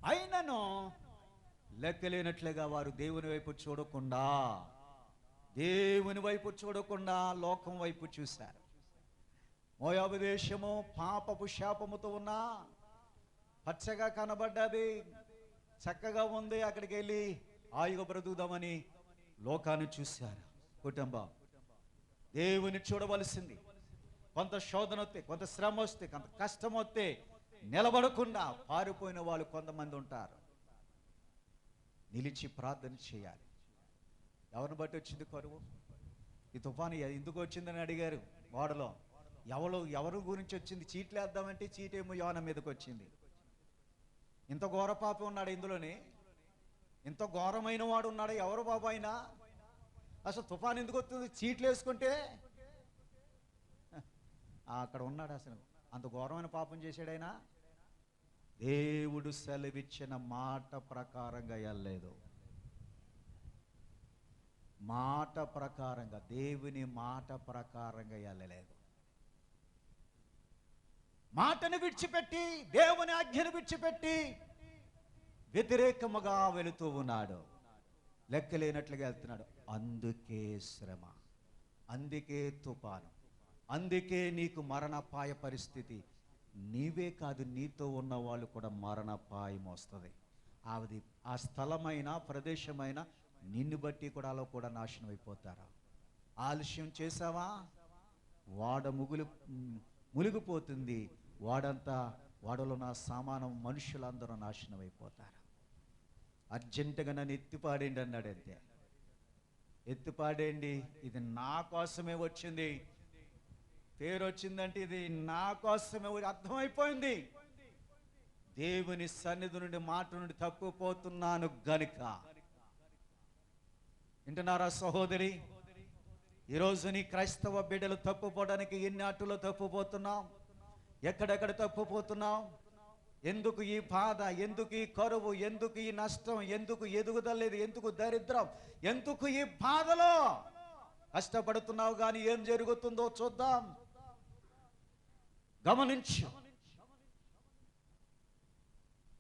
అయినను లెక్కలేనట్లుగా వారు దేవుని వైపు చూడకుండా లోకం వైపు చూశారు. మోయాబు దేశము పాపపు శాపముతో ఉన్నా పచ్చగా కనబడ్డది, చక్కగా ఉంది, అక్కడికి వెళ్ళి హాయిగా బ్రతుకుదామని లోకాన్ని చూశారు. కుటుంబం దేవుని చూడవలసింది. కొంత శోధన వస్తే, కొంత శ్రమ వస్తే, కొంత కష్టం వస్తే నిలబడకుండా పారిపోయిన వాళ్ళు కొంతమంది ఉంటారు. నిలిచి ప్రార్థన చేయాలి. ఎవరిని బట్టి వచ్చింది కరువు? ఈ తుఫాను ఎందుకు వచ్చిందని అడిగారు వాడలో. ఎవరు గురించి వచ్చింది? చీట్లు వేద్దామంటే చీటేమో యోన మీదకి వచ్చింది. ఇంత ఘోర పాపి ఉన్నాడు ఇందులోనే, ఇంత ఘోరమైన వాడు ఉన్నాడు. ఎవరు బాబు అయినా? అసలు తుఫాన్ ఎందుకు వస్తుంది? చీట్లు వేసుకుంటే అక్కడ ఉన్నాడు. అసలు అంత ఘోరమైన పాపం చేశాడైనా దేవుడు సెలవిచ్చిన మాట ప్రకారంగా వెళ్ళలేదు. మాట ప్రకారంగా, దేవుని మాట ప్రకారంగా వెళ్ళలేదు. మాటను విడిచిపెట్టి, దేవుని ఆజ్ఞను విడిచిపెట్టి వ్యతిరేకముగా వెళుతూ ఉన్నాడు. లెక్కలేనట్లుగా వెళ్తున్నాడు. అందుకే శ్రమ, అందుకే తుఫాను, అందుకే నీకు మరణపాయ పరిస్థితి. నీవే కాదు, నీతో ఉన్న వాళ్ళు కూడా మరణపాయం వస్తుంది. అది ఆ స్థలమైన ప్రదేశమైన నిన్ను బట్టి కూడా అలా కూడా నాశనం అయిపోతారా? ఆలస్యం చేసావా, వాడ మునిగిపోతుంది. వాడలో నా సామానం, మనుషులందరూ నాశనం అయిపోతారు. అర్జెంటుగా నన్ను ఎత్తిపాడేయండి అన్నాడు. అంతే, ఎత్తిపాడేయండి, ఇది నా కోసమే వచ్చింది. పేరు వచ్చిందంటే ఇది నా కోసమే అర్థమైపోయింది. దేవుని సన్నిధి నుండి, మాట నుండి తప్పిపోతున్నాను గనుక. వింటున్నారా సహోదరి? ఈరోజు నీ క్రైస్తవ బిడ్డలు తప్పుపోవడానికి ఎన్ని అటులో తప్పుపోతున్నాం, ఎక్కడెక్కడ తప్పుపోతున్నాం? ఎందుకు ఈ బాధ, ఎందుకు ఈ కరువు, ఎందుకు ఈ నష్టం, ఎందుకు ఎదుగుదల లేదు, ఎందుకు దరిద్రం, ఎందుకు ఈ బాధలో కష్టపడుతున్నావు? కానీ ఏం జరుగుతుందో చూద్దాం, గమనించు.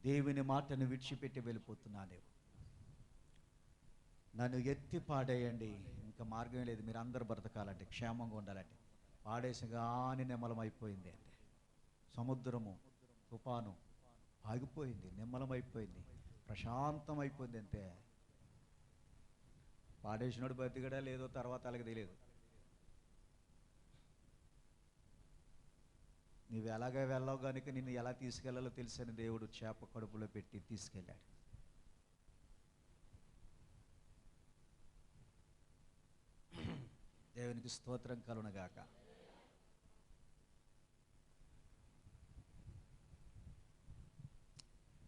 దేవుని మాటను విడిచిపెట్టి వెళ్ళిపోతున్నాను. నన్ను ఎత్తి పాడేయండి, ఇంకా మార్గం లేదు. మీరు అందరు బ్రతకాలంటే, క్షేమంగా ఉండాలంటే. పాడేసగానే నిమ్మలమైపోయింది. అంటే సముద్రము, తుఫాను ఆగిపోయింది, నిమ్మలమైపోయింది, ప్రశాంతం అయిపోయింది. అంతే. పాడేసినోడు బతికడా లేదో తర్వాత అలాగే తెలియదు. నీవు ఎలాగే వెళ్ళావు కనుక నిన్ను ఎలా తీసుకెళ్లాలో తెలుసని దేవుడు చేప కడుపులో పెట్టి తీసుకెళ్ళాడు. దేవునికి స్తోత్రం కలుగునుగాక.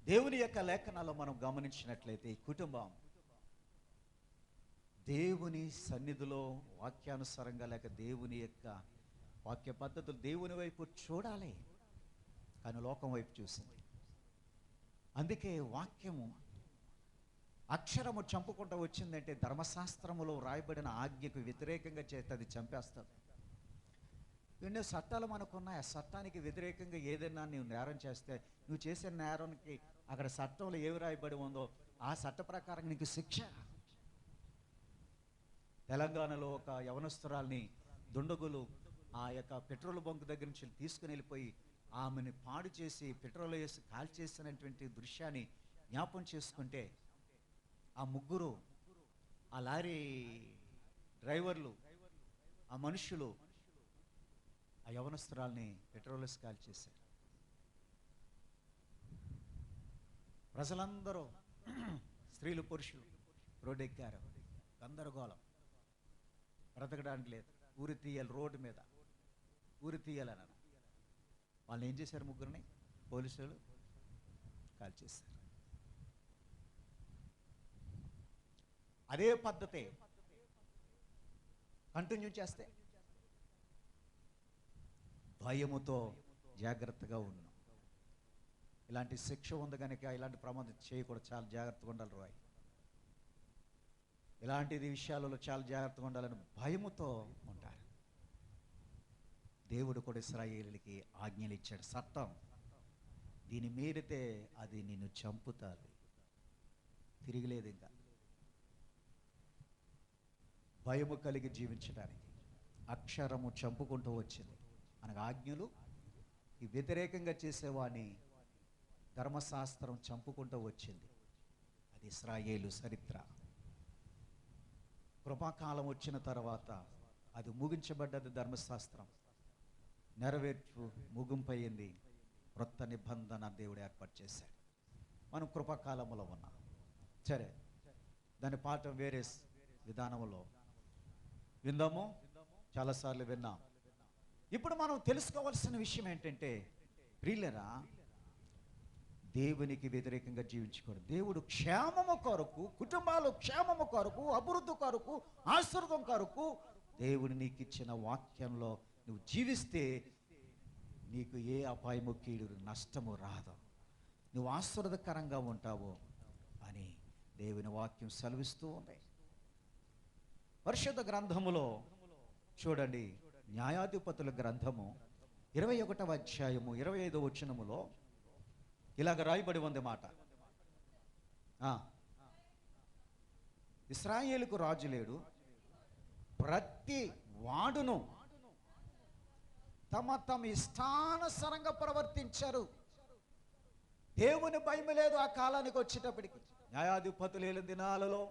దేవుని యొక్క లేఖనాల్లో మనం గమనించినట్లయితే ఈ కుటుంబం దేవుని సన్నిధిలో వాక్యానుసారంగా లేక దేవుని యొక్క వాక్య పద్ధతులు దేవుని వైపు చూడాలి, కానీ లోకం వైపు చూసింది. అందుకే వాక్యము అక్షరము చంపుకుంటూ వచ్చిందంటే ధర్మశాస్త్రములో రాయబడిన ఆజ్ఞకు వ్యతిరేకంగా చేస్తే అది చంపేస్తుంది. ఎన్నో చట్టాలు మనకున్నాయి. ఆ చట్టానికి వ్యతిరేకంగా ఏదైనా నువ్వు నేరం చేస్తే నువ్వు చేసే నేరానికి అక్కడ చట్టంలో ఏవి రాయబడి ఉందో ఆ చట్ట ప్రకారం నీకు శిక్ష. తెలంగాణలో ఒక యవనస్తురాల్ని దుండగులు ఆ యొక్క పెట్రోల్ బంక్ దగ్గర నుంచి తీసుకుని వెళ్ళిపోయి ఆమెను పాడు చేసి పెట్రోల్ వేసి కాల్చేసినటువంటి దృశ్యాన్ని జ్ఞాపం చేసుకుంటే ఆ ముగ్గురు, ఆ లారీ డ్రైవర్లు, ఆ మనుషులు ఆ యవనస్తురాల్ని పెట్రోల్ వేసి కాల్చేశారు. ప్రజలందరూ స్త్రీలు పురుషులు రోడ్డెక్కారు. గందరగోళం, బ్రతకడానికి లేదు, ఊరి తీయాలి, రోడ్డు మీద ఊరి తీయాలని. వాళ్ళు ఏం చేశారు? ముగ్గురిని పోలీసులు కాల్చేశారు. అదే పద్ధతే కంటిన్యూ చేస్తే భయముతో జాగ్రత్తగా ఉన్నాం. ఇలాంటి శిక్ష ఉంది కనుక ఇలాంటి ప్రమాదం చేయకూడదు, చాలా జాగ్రత్తగా ఉండాలి రాయ్. ఇలాంటిది విషయాలలో చాలా జాగ్రత్తగా ఉండాలని భయముతో ఉంటారు. దేవుడు కూడా ఇశ్రాయేలుకి ఆజ్ఞలు ఇచ్చాడు. చట్టం దీన్ని మీరితే అది నిన్ను చంపుతుంది, తిరిగిలేదు. ఇంకా భయము కలిగి జీవించడానికి అక్షరము చంపుకుంటూ వచ్చింది. మనకు ఆజ్ఞలు ఈ వ్యతిరేకంగా చేసేవాడిని ధర్మశాస్త్రం చంపుకుంటూ వచ్చింది. అది ఇశ్రాయేలు చరిత్ర. కృపాకాలం వచ్చిన తర్వాత అది ముగించబడ్డది. ధర్మశాస్త్రం నెరవేర్చు ముగింపయింది. క్రొత్త నిబంధన దేవుడు ఏర్పాటు చేశాడు. మనం కృపాకాలంలో ఉన్నాం. సరే, దాని పాఠం వేరే విధానంలో విందాము. చాలాసార్లు విన్నాం. ఇప్పుడు మనం తెలుసుకోవాల్సిన విషయం ఏంటంటే, ప్రియులరా, దేవునికి వ్యతిరేకంగా జీవించకూడదు. దేవుడు క్షేమము కొరకు, కుటుంబాలు క్షేమము కొరకు, అభివృద్ధి కొరకు, ఆశీర్వాదం కొరకు దేవుడు నీకు ఇచ్చిన వాక్యంలో నువ్వు జీవిస్తే నీకు ఏ అపాయము, కీడు, నష్టము రాదు. నువ్వు ఆశీర్వాదకరంగా ఉంటావు అని దేవుని వాక్యం సెలవిస్తూ ఉంది. పరిశుద్ధ గ్రంథములో చూడండి, న్యాయాధిపతుల గ్రంథము 21వ అధ్యాయము 25వ వచనములో ఇలాగ రాయబడి ఉంది మాట. ఇశ్రాయేలుకు రాజు లేడు, ప్రతి వాడును తమ తమ ఇష్టానుసారంగా ప్రవర్తించారు. దేవుని భయం లేదు. ఆ కాలానికి వచ్చేటప్పటికి న్యాయాధిపతులు లేని దినాలలో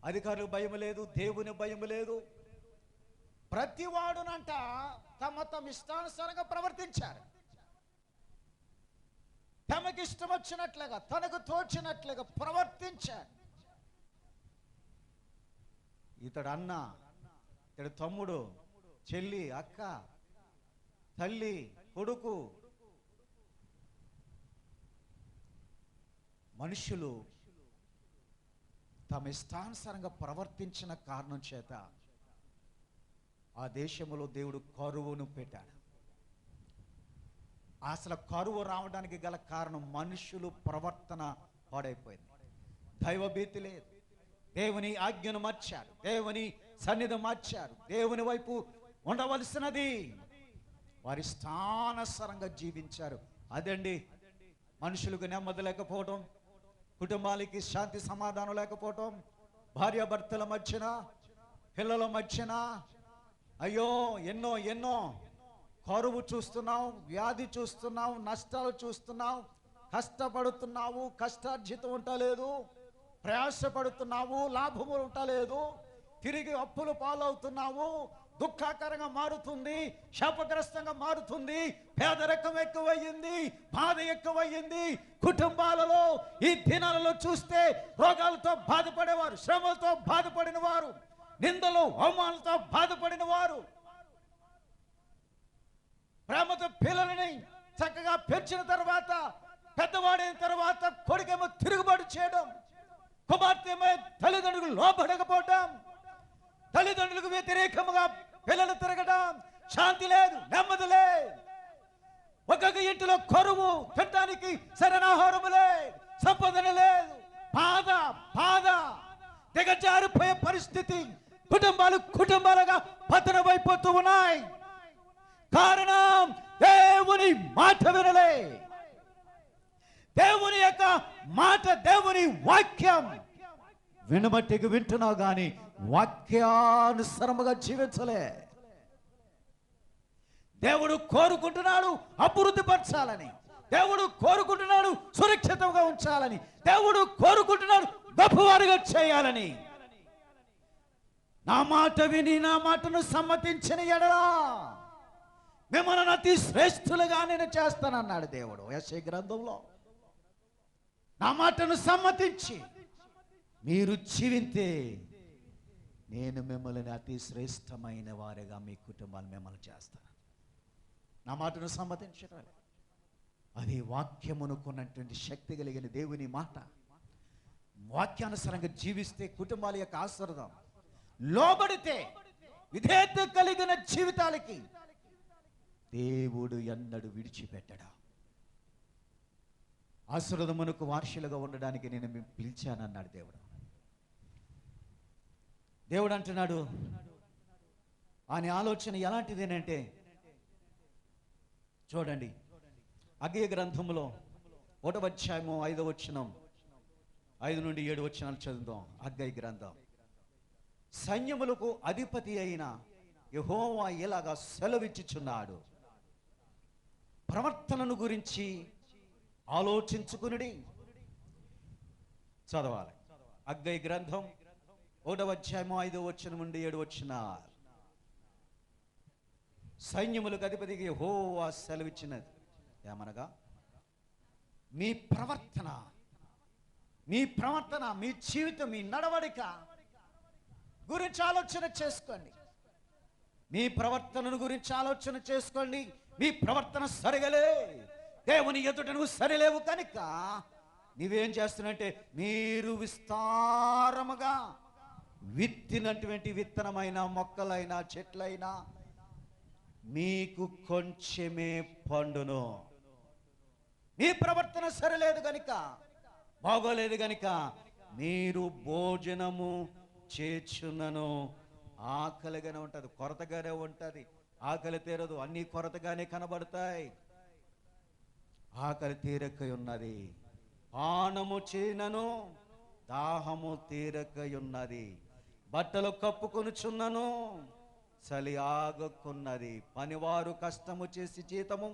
అధికారులకు భయం లేదు, దేవుని భయం లేదు. ప్రతి వాడునంట తమ తమ ఇష్టానుసారంగా ప్రవర్తించారు. తమకి ఇష్టం వచ్చినట్లుగా, తనకు తోచినట్లుగా ప్రవర్తించారు. ఇతడు అన్న, ఇతడు తమ్ముడు, చెల్లి, అక్క, తల్లి, కొడుకు, మనుషులు తమ ఇష్టానుసారంగా ప్రవర్తించిన కారణం చేత ఆ దేశంలో దేవుడు కరువును పెట్టాడు. అసలు కరువు రావడానికి గల కారణం మనుషులు ప్రవర్తన పాడైపోయింది. దైవభీతి లేదు. దేవుని ఆజ్ఞను మార్చారు, దేవుని సన్నిధి మార్చారు. దేవుని వైపు ఉండవలసినది వారి స్థానసరంగా జీవించారు. అదండి మనుషులకు నెమ్మది లేకపోవడం, కుటుంబాలకి శాంతి సమాధానం లేకపోవడం, భార్యాభర్తల మధ్యన, పిల్లల మధ్యన అయ్యో ఎన్నో ఎన్నో కరువు చూస్తున్నావు, వ్యాధి చూస్తున్నావు, నష్టాలు చూస్తున్నావు, కష్టపడుతున్నావు, కష్టార్జితం ఉండలేదు, ప్రయాసపడుతున్నావు, లాభము ఉండలేదు, తిరిగి అప్పులు పాలవుతున్నావు, దుఃఖకరంగా మారుతుంది, శాపగ్రస్తంగా మారుతుంది, పేదరికం ఎక్కువయ్యింది, బాధ ఎక్కువయ్యింది. కుటుంబాలలో ఈ దినాలలో చూస్తే రోగాలతో బాధపడేవారు, శ్రమలతో బాధపడిన వారు, నిందలు అవమానాలతో బాధపడిన వారు, ప్రేమతో పిల్లలని చక్కగా పెంచిన తర్వాత పెద్దవాడైన తర్వాత కొడుకేమో తిరుగుబాటు చేయడం, కుమార్తె ఏమో తల్లిదండ్రులకు లోబడకపోవడం, తల్లిదండ్రులకు వ్యతిరేకముగా పిల్లలు తిరగడం, శాంతి లేదు, నెమ్మది లేదు. ఒక్కొక్క ఇంటిలో కరువు, తినడానికి సరైన ఆహారము లేదు, సంపదన లేదు, బాధ బాధ, దిగజారిపోయే పరిస్థితి, కుటుంబాలుగా పతనమైపోతూ ఉన్నాయి. కారణం దేవుని మాట వినలే. దేవుని యొక్క మాట, దేవుని వాక్యం వినబట్టికి వింటున్నావు కానీ వాక్యానుసరముగా జీవించలే. దేవుడు కోరుకుంటున్నాడు అభివృద్ధి పరచాలని, దేవుడు కోరుకుంటున్నాడు సురక్షితంగా ఉంచాలని, దేవుడు కోరుకుంటున్నాడు గొప్పవారుగా చేయాలని. నా మాట విని నా మాటను సమ్మతించిన ఎడలా మిమ్మల్ని అతి శ్రేష్ఠులుగా నేను చేస్తానన్నాడు దేవుడు యెషయా గ్రంథంలో. నా మాటను సమ్మతించి మీరు జీవింతే నేను మిమ్మల్ని అతి శ్రేష్టమైన వారిగా మీ కుటుంబాలు మిమ్మల్ని చేస్తాను. నా మాటను సమ్మతించడం అది వాక్యమునుకున్నటువంటి శక్తి కలిగిన దేవుని మాట. వాక్యానుసారంగా జీవిస్తే కుటుంబాల యొక్క ఆశీర్వాదం, లోబడితే విధేయత కలిగిన జీవితాలకి దేవుడు ఎన్నడూ విడిచిపెట్టడా. ఆశీర్వాదమునకు వారసులుగా ఉండడానికి నేను మేము పిలిచానన్నాడు దేవుడు. దేవుడు అంటున్నాడు, ఆయన ఆలోచన ఎలాంటిదేనంటే, చూడండి హగ్గయి గ్రంథంలో 1వ అధ్యాయము 5వ వచనం, 5 నుండి 7 వచనాలు చదువుదాం. హగ్గయి గ్రంథం. సైన్యములకు అధిపతి అయిన యెహోవా ఇలాగా సెలవిచ్చుచున్నాడు, ప్రవర్తనను గురించి ఆలోచించుకునుడి. చదవాలి. హగ్గయి గ్రంథం 1వ అధ్యాయము 5వ వచనం నుండి 7 వచనాలు. సైన్యములకు అధిపతికి యెహోవా సెలవిచ్చినది ఏమనగా, మీ ప్రవర్తన, మీ జీవితం, మీ నడవడిక గురించి ఆలోచన చేసుకోండి. మీ ప్రవర్తనను గురించి ఆలోచన చేసుకోండి. మీ ప్రవర్తన సరిగలే, దేవుని ఎదుట నువ్వు సరిలేవు కనుక నీవేం చేస్తున్నంటే, మీరు విస్తారముగా విత్తినటువంటి విత్తనమైన మొక్కలైనా చెట్లైనా మీకు కొంచెమే పండును. మీ ప్రవర్తన సరిలేదు గనుక, బాగోలేదు గనుక మీరు భోజనము చేర్చున్నను ఆకలిగానే ఉంటుంది, కొరతగానే ఉంటుంది. ఆకలి తీరదు, అన్ని కొరతగానే కనబడతాయి. ఆకలి తీరక ఉన్నది, పానము చేయనను దాహము తీరక ఉన్నది, బట్టలు కప్పుకొనుచున్నను చలి ఆగకున్నది, పనివారు కష్టము చేసి జీతము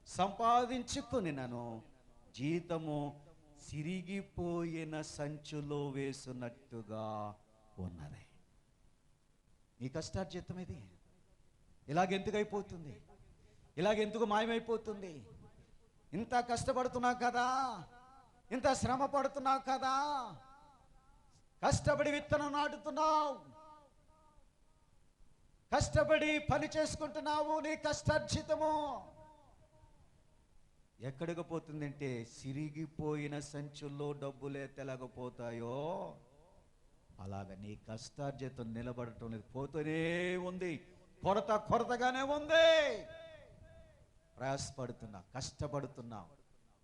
సంపాదించుకునినను జీతము సిరిగిపోయిన సంచులో వేసినట్టుగా ఉన్నది. నీ కష్టార్జితం ఇది ఇలాగెందుకు అయిపోతుంది? ఇలాగెందుకు మాయమైపోతుంది? ఇంత కష్టపడుతున్నావు కదా, ఇంత శ్రమ పడుతున్నావు కదా, కష్టపడి విత్తనం నాటుతున్నావు, కష్టపడి పని చేసుకుంటున్నావు, నీ కష్టార్జితము ఎక్కడికి పోతుందంటే, సిరిగిపోయిన సంచుల్లో డబ్బులే తెలగపోతాయో అలాగ నీ కష్టార్జితం నిలబడటం లేదు, పోతూనే ఉంది, కొరతగానే ఉంది. ప్రయాసపడుతున్నా, కష్టపడుతున్నావు,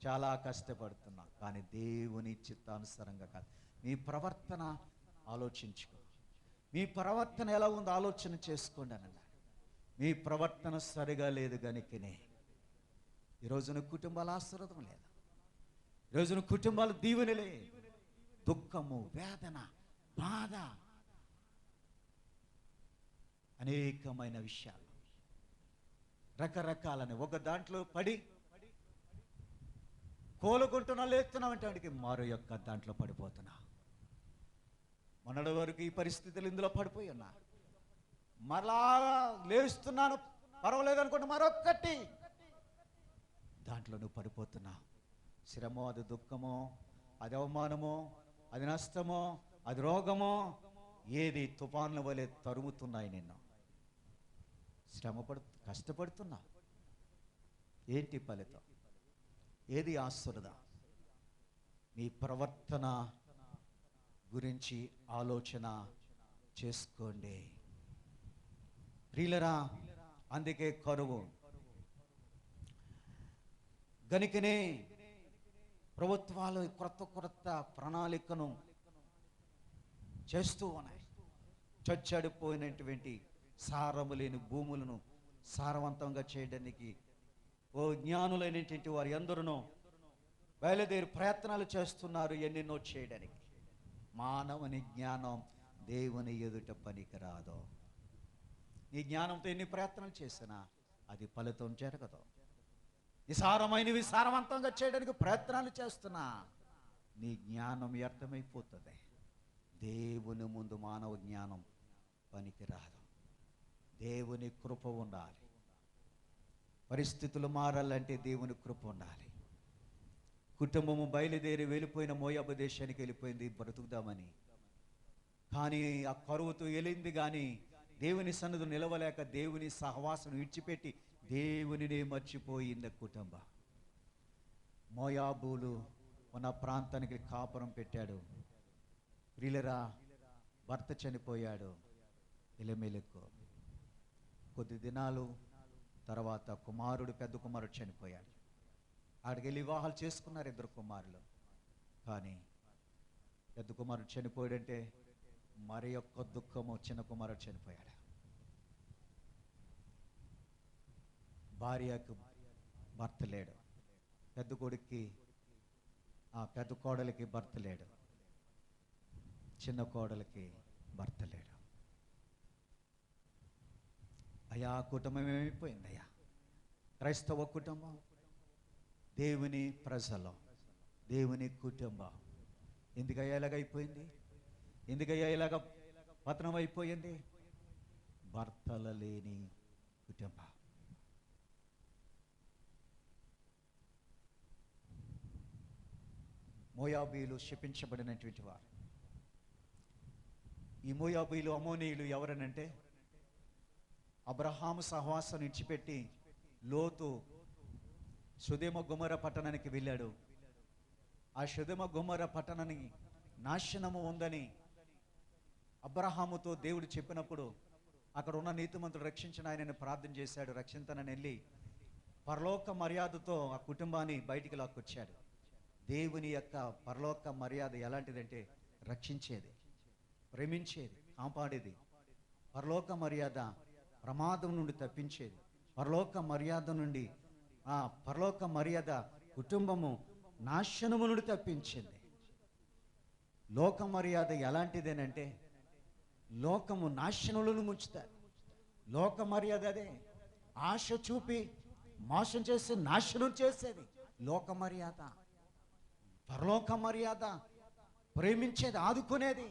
చాలా కష్టపడుతున్నా, కానీ దేవుని చిత్తానుసారంగా కాదు. మీ ప్రవర్తన ఆలోచించుకో. మీ ప్రవర్తన ఎలా ఉందో ఆలోచన చేసుకోండి అని అన్నాడు. మీ ప్రవర్తన సరిగా లేదు గనుకనే ఈరోజున కుటుంబాల ఆశీర్వాదం లేదు, ఈరోజున కుటుంబాలు దీవెన లేదు, దుఃఖము, వేదన, బాధ, అనేకమైన విషయాలు రకరకాలని ఒక దాంట్లో పడి కోలుకుంటున్నా, లేస్తున్నావు అంటే వాడికి మరో యొక్క దాంట్లో పడిపోతున్నా. మొన్నటి వరకు ఈ పరిస్థితులు ఇందులో పడిపోయి ఉన్నా, మరలా లేస్తున్నాను పర్వాలేదు అనుకుంటే మరొక్కటి దాంట్లో నువ్వు పడిపోతున్నావు. శ్రమో, అది దుఃఖమో, అది అవమానమో, అది నష్టమో, అది రోగమో, ఏది తుఫాన్ల వలె తరుముతున్నాయి నిన్ను. కష్టపడుతున్నా, ఏంటి ఫలితం? ఏది ఆస్తురద? మీ ప్రవర్తన గురించి ఆలోచన చేసుకోండి ప్రియులరా. అందుకే కరువు గనుకనే ప్రభుత్వాలు కొత్త ప్రణాళికను చేస్తూ ఉన్నాయి. చచ్చడిపోయినటువంటి సారము లేని భూములను సారవంతంగా చేయడానికి ఓ జ్ఞానులైనటువంటి వారు ఎందరూ బయలుదేరి ప్రయత్నాలు చేస్తున్నారు ఎన్నెన్నో చేయడానికి. మానవుని జ్ఞానం దేవుని ఎదుట పనికిరాదు. నీ జ్ఞానంతో ఎన్ని ప్రయత్నాలు చేసినా అది ఫలితం జరగదు. విసారమైనవి సారవంతంగా చేయడానికి ప్రయత్నాలు చేస్తున్నా నీ జ్ఞానం వ్యర్థమైపోతుంది. దేవుని ముందు మానవ జ్ఞానం పనికిరాదు. దేవుని కృప ఉండాలి. పరిస్థితులు మారాలంటే దేవుని కృప ఉండాలి. కుటుంబము బయలుదేరి వెళ్ళిపోయిన మోయాబు దేశానికి వెళ్ళిపోయింది బ్రతుకుదామని. కానీ ఆ కరువుతో వెళ్ళింది, కానీ దేవుని సన్నిధి నిలవలేక దేవుని సహవాసం విడిచిపెట్టి దేవునినే మర్చిపోయింది కుటుంబం. మోయాబులు ఉన్న ప్రాంతానికి కాపురం పెట్టాడు. ప్రియులరా, భర్త చనిపోయాడు ఎలెమెలెకు. కొద్ది దినాలు తర్వాత పెద్ద కుమారుడు చనిపోయాడు. ఆడికి వెళ్ళి వివాహాలు చేసుకున్నారు 2 కుమారులు. కానీ పెద్ద కుమారుడు చనిపోయాడంటే మరి యొక్క దుఃఖము, చిన్న కుమారుడు చనిపోయాడు. భార్యకు భర్త లేడు, పెద్ద కొడుక్కి పెద్ద కోడలికి భర్త లేడు, చిన్న కోడలికి భర్త లేడు. అయ్యా కుటుంబం ఏమైపోయింది అయ్యా? క్రైస్తవ కుటుంబం, దేవుని ప్రజలు, దేవుని కుటుంబం ఎందుకయ్యా ఇలాగైపోయింది? ఎందుకయ్యా ఇలాగ పతనం అయిపోయింది? భర్తల లేని కుటుంబం. మోయాబీలు శపించబడినటువంటి వారు. ఈ మోయాబీలు అమోనీయులు ఎవరనంటే, అబ్రహాము సహవాసం విడిచిపెట్టి లోతు సొదొమ గొమొర్రా పట్టణానికి వెళ్ళాడు. ఆ సొదొమ గొమొర్రా పట్టణానికి నాశనము ఉందని అబ్రహాముతో దేవుడు చెప్పినప్పుడు అక్కడ ఉన్న నీతిమంతుడు రక్షించిన ఆయనని ప్రార్థన చేశాడు. రక్షించనని వెళ్ళి పరలోక మర్యాదతో ఆ కుటుంబాన్ని బయటికి లాక్కొచ్చాడు. దేవుని యొక్క పరలోక మర్యాద ఎలాంటిదంటే రక్షించేది, ప్రేమించేది, కాపాడేది. పరలోక మర్యాద ప్రమాదం నుండి తప్పించేది. పరలోక మర్యాద నుండి పరలోక మర్యాద కుటుంబము నాశనము నుండి తప్పించింది. లోక మర్యాద ఎలాంటిదేనంటే లోకము నాశనములను ముంచుతారు. లోక మర్యాద అదే, ఆశ చూపి మోసం చేసి నాశనం చేసేది లోక మర్యాద. పరలోక మర్యాద ప్రేమించేది, ఆదుకునేది.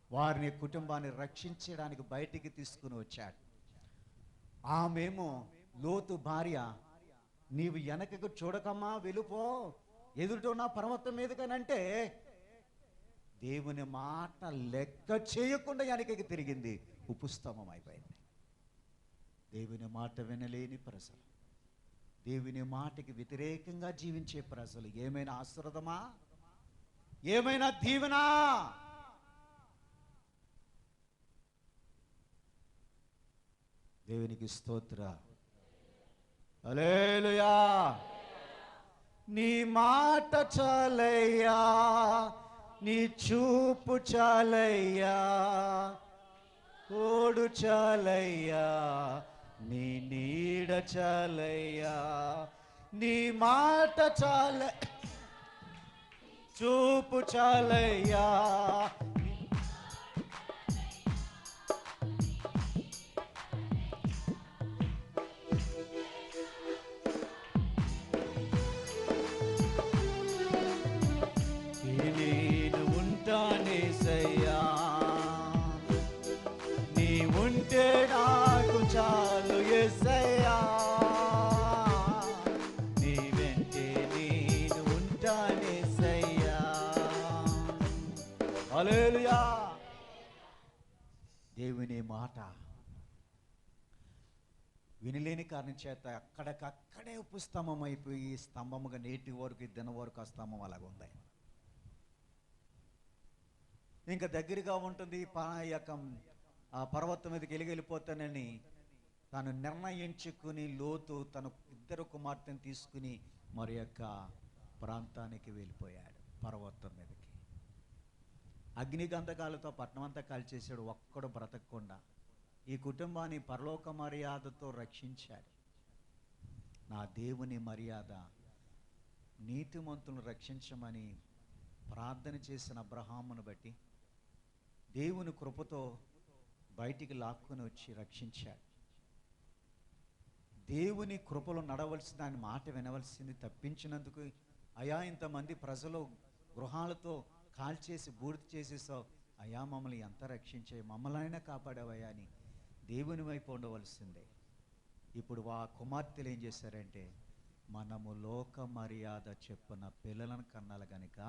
వారిని కుటుంబాన్ని రక్షించడానికి బయటికి తీసుకుని వచ్చాడు. ఆమెమో లోతు భార్య, నీవు వెనకకు చూడకమ్మా, వెళ్ళిపో, ఎదుటో పర్వతం మీదకనంటే దేవుని మాట లెక్క చేయకుండా వెనకకి తిరిగింది, ఉపస్తంభం అయిపోయింది. దేవుని మాట వినలేని ప్రజలు, దేవుని మాటకి వ్యతిరేకంగా జీవించే ప్రజలు ఏమైనా ఆశీర్వాదమా, ఏమైనా దీవెనా? దేవునికి స్తోత్ర. హల్లెలూయా. నీ మాట చాలయ్యా, నీ చూపు చాలయ్యా, ఓడు చాలయ్యా, నీ నీడ చాలయ్యా. నీ మాట చాల, చూపు చాలయ్యా. నేను ఉంటానేసయ్యా, నీ ఉంటే నాకు చాలు యేసయ్యా. నీ వెంటే నేను ఉంటానేసయ్యా. హల్లెలూయా. దేవుని మాట వినలేని కారణం చేత అక్కడికక్కడే ఉపస్తంభం అయిపోయి స్తంభముగా నేటి వరకు దిన వరకు ఆ స్తంభం అలాగ ఉంది. ఇంకా దగ్గరగా ఉంటుంది యొక్క ఆ పర్వతం మీదకి వెళ్ళిపోతానని తను నిర్ణయించుకుని లోతు తన 2 కుమార్తెను తీసుకుని మరి యొక్క ప్రాంతానికి వెళ్ళిపోయాడు. పర్వతం మీదకి అగ్నిగంధకాలతో పట్టణం అంతా కాల్చేశాడు. ఒక్కడు బ్రతకకుండా ఈ కుటుంబాన్ని పరలోక మర్యాదతో రక్షించాడు. నా దేవుని మర్యాద నీతిమంతులను రక్షించమని ప్రార్థన చేసిన అబ్రహామును బట్టి దేవుని కృపతో బయటికి లాక్కుని వచ్చి రక్షించాడు. దేవుని కృపలో నడవలసిన ఆయన మాట వినవలసింది తప్పించినందుకు అయా ఇంతమంది ప్రజలు గృహాలతో కాల్చేసి బూడిద చేసేసావు, అయా మమ్మల్ని ఎంత రక్షించే, మమ్మల్నైనా కాపాడావయ్యా అని దేవుని వైపు ఉండవలసిందే. ఇప్పుడు ఆ కుమార్తెలు ఏం చేశారంటే, మనము లోక మర్యాద చెప్పున పిల్లలను కన్నాలి గనుక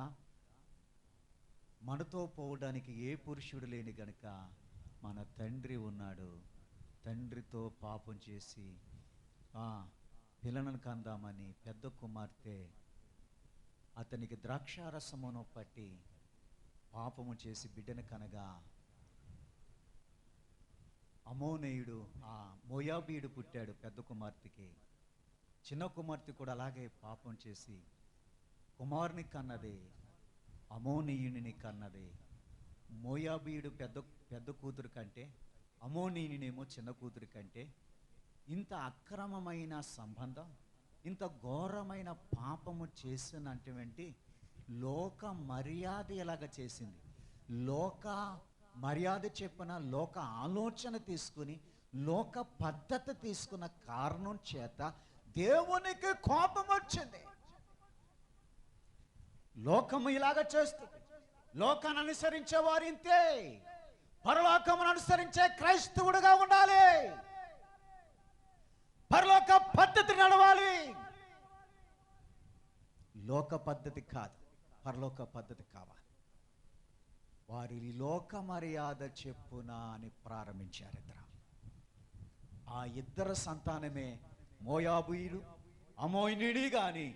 మనతో పోవడానికి ఏ పురుషుడు లేని గనుక మన తండ్రి ఉన్నాడు, తండ్రితో పాపం చేసి పిల్లలను కందామని పెద్ద కుమార్తె అతనికి ద్రాక్షారసమును పట్టి పాపము చేసి బిడ్డను కనగా అమోనీయుడు మోయాబీయుడు పుట్టాడు పెద్ద కుమార్తెకి. చిన్న కుమార్తె కూడా అలాగే పాపం చేసి కుమారుని కన్నది, అమోనీయుని కన్నది. మోయాబీయుడు పెద్ద కూతురు కంటే అమోనీయునేమో చిన్న కూతురు కంటే ఇంత అక్రమమైన సంబంధం, ఇంత ఘోరమైన పాపము చేసినటువంటి లోక మర్యాద ఎలాగ చేసింది. లోక మర్యాద చెప్పిన లోక ఆలోచన తీసుకుని లోక పద్ధతి తీసుకున్న కారణం చేత దేవునికి కోపం వచ్చింది. లోకము ఇలాగ చేస్తుంది. లోకాన్ని అనుసరించే వారు ఇంతే. పరలోకమును అనుసరించే క్రైస్తవుడుగా ఉండాలి. పరలోక పద్ధతి నడవాలి. లోక పద్ధతి కాదు, పరలోక పద్ధతి కావాలి. వారి లోక మర్యాద చెప్పున అని ప్రారంభించారు ఇద్దరు. ఆ ఇద్దరు సంతానమే మోయాబీయుడు అమోనీయుడు. గాని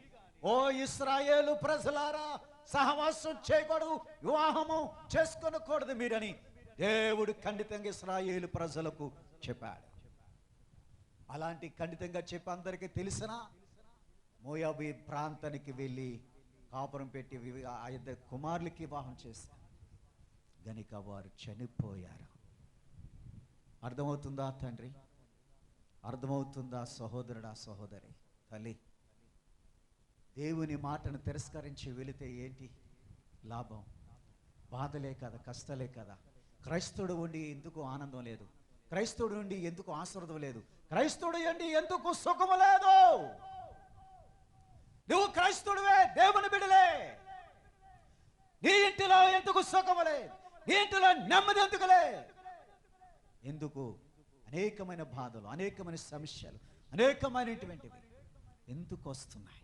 ఓ ఇశ్రాయేలు ప్రజలారా, సహవాసం చేయకూడదు, వివాహము చేసుకొనకూడదు మీరని దేవుడు ఖండితంగా ఇశ్రాయేలు ప్రజలకు చెప్పాడు. అలాంటి ఖండితంగా చెప్పి అందరికీ తెలిసిన మోయాబీ ప్రాంతానికి వెళ్ళి కాపురం పెట్టి ఆ ఇద్దరు కుమారులకి వివాహం చేశారు. గనుక వారు చనిపోయారు. అర్థమవుతుందా తండ్రి? అర్థమవుతుందా సహోదరుడా, సహోదరి? తల్లి, దేవుని మాటను తిరస్కరించి వెళితే ఏంటి లాభం? బాధలే కదా, కష్టాలే కదా. క్రైస్తవుడు ఉండి ఎందుకు ఆనందం లేదు? క్రైస్తవుడు నుండి ఎందుకు ఆశీర్వాదం లేదు? క్రైస్తవుడు ఉండి ఎందుకు సుఖము లేదు? నువ్వు క్రైస్తవుడివే, దేవుని బిడ్డలే, నీ ఇంటిలో ఎందుకు సుఖము లేదు? నీ ఇంటిలో నెమ్మది ఎందుకులే? ఎందుకు? అనేకమైన బాధలు, అనేకమైన సమస్యలు, అనేకమైనటువంటివి ఎందుకు వస్తున్నాయి?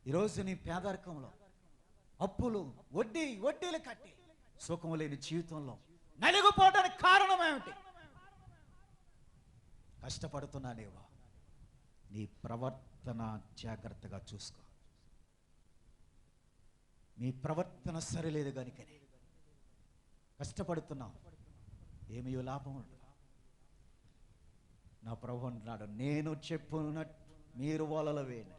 ఈరోజు నీ పేదరికంలో అప్పులు, వడ్డీలు కట్టి సుఖము లేని జీవితంలో నలిగిపోవడానికి కారణం ఏమిటి? కష్టపడుతున్నానేవో, నీ ప్రవర్తన జాగ్రత్తగా చూసుకో. నీ ప్రవర్తన సరిలేదు కనుకనే కష్టపడుతున్నావు, ఏమీ లాభం ఉండదు. నా ప్రభు అంటున్నాడు, నేను చెప్పునట్టు మీరు వలలో వేయండి.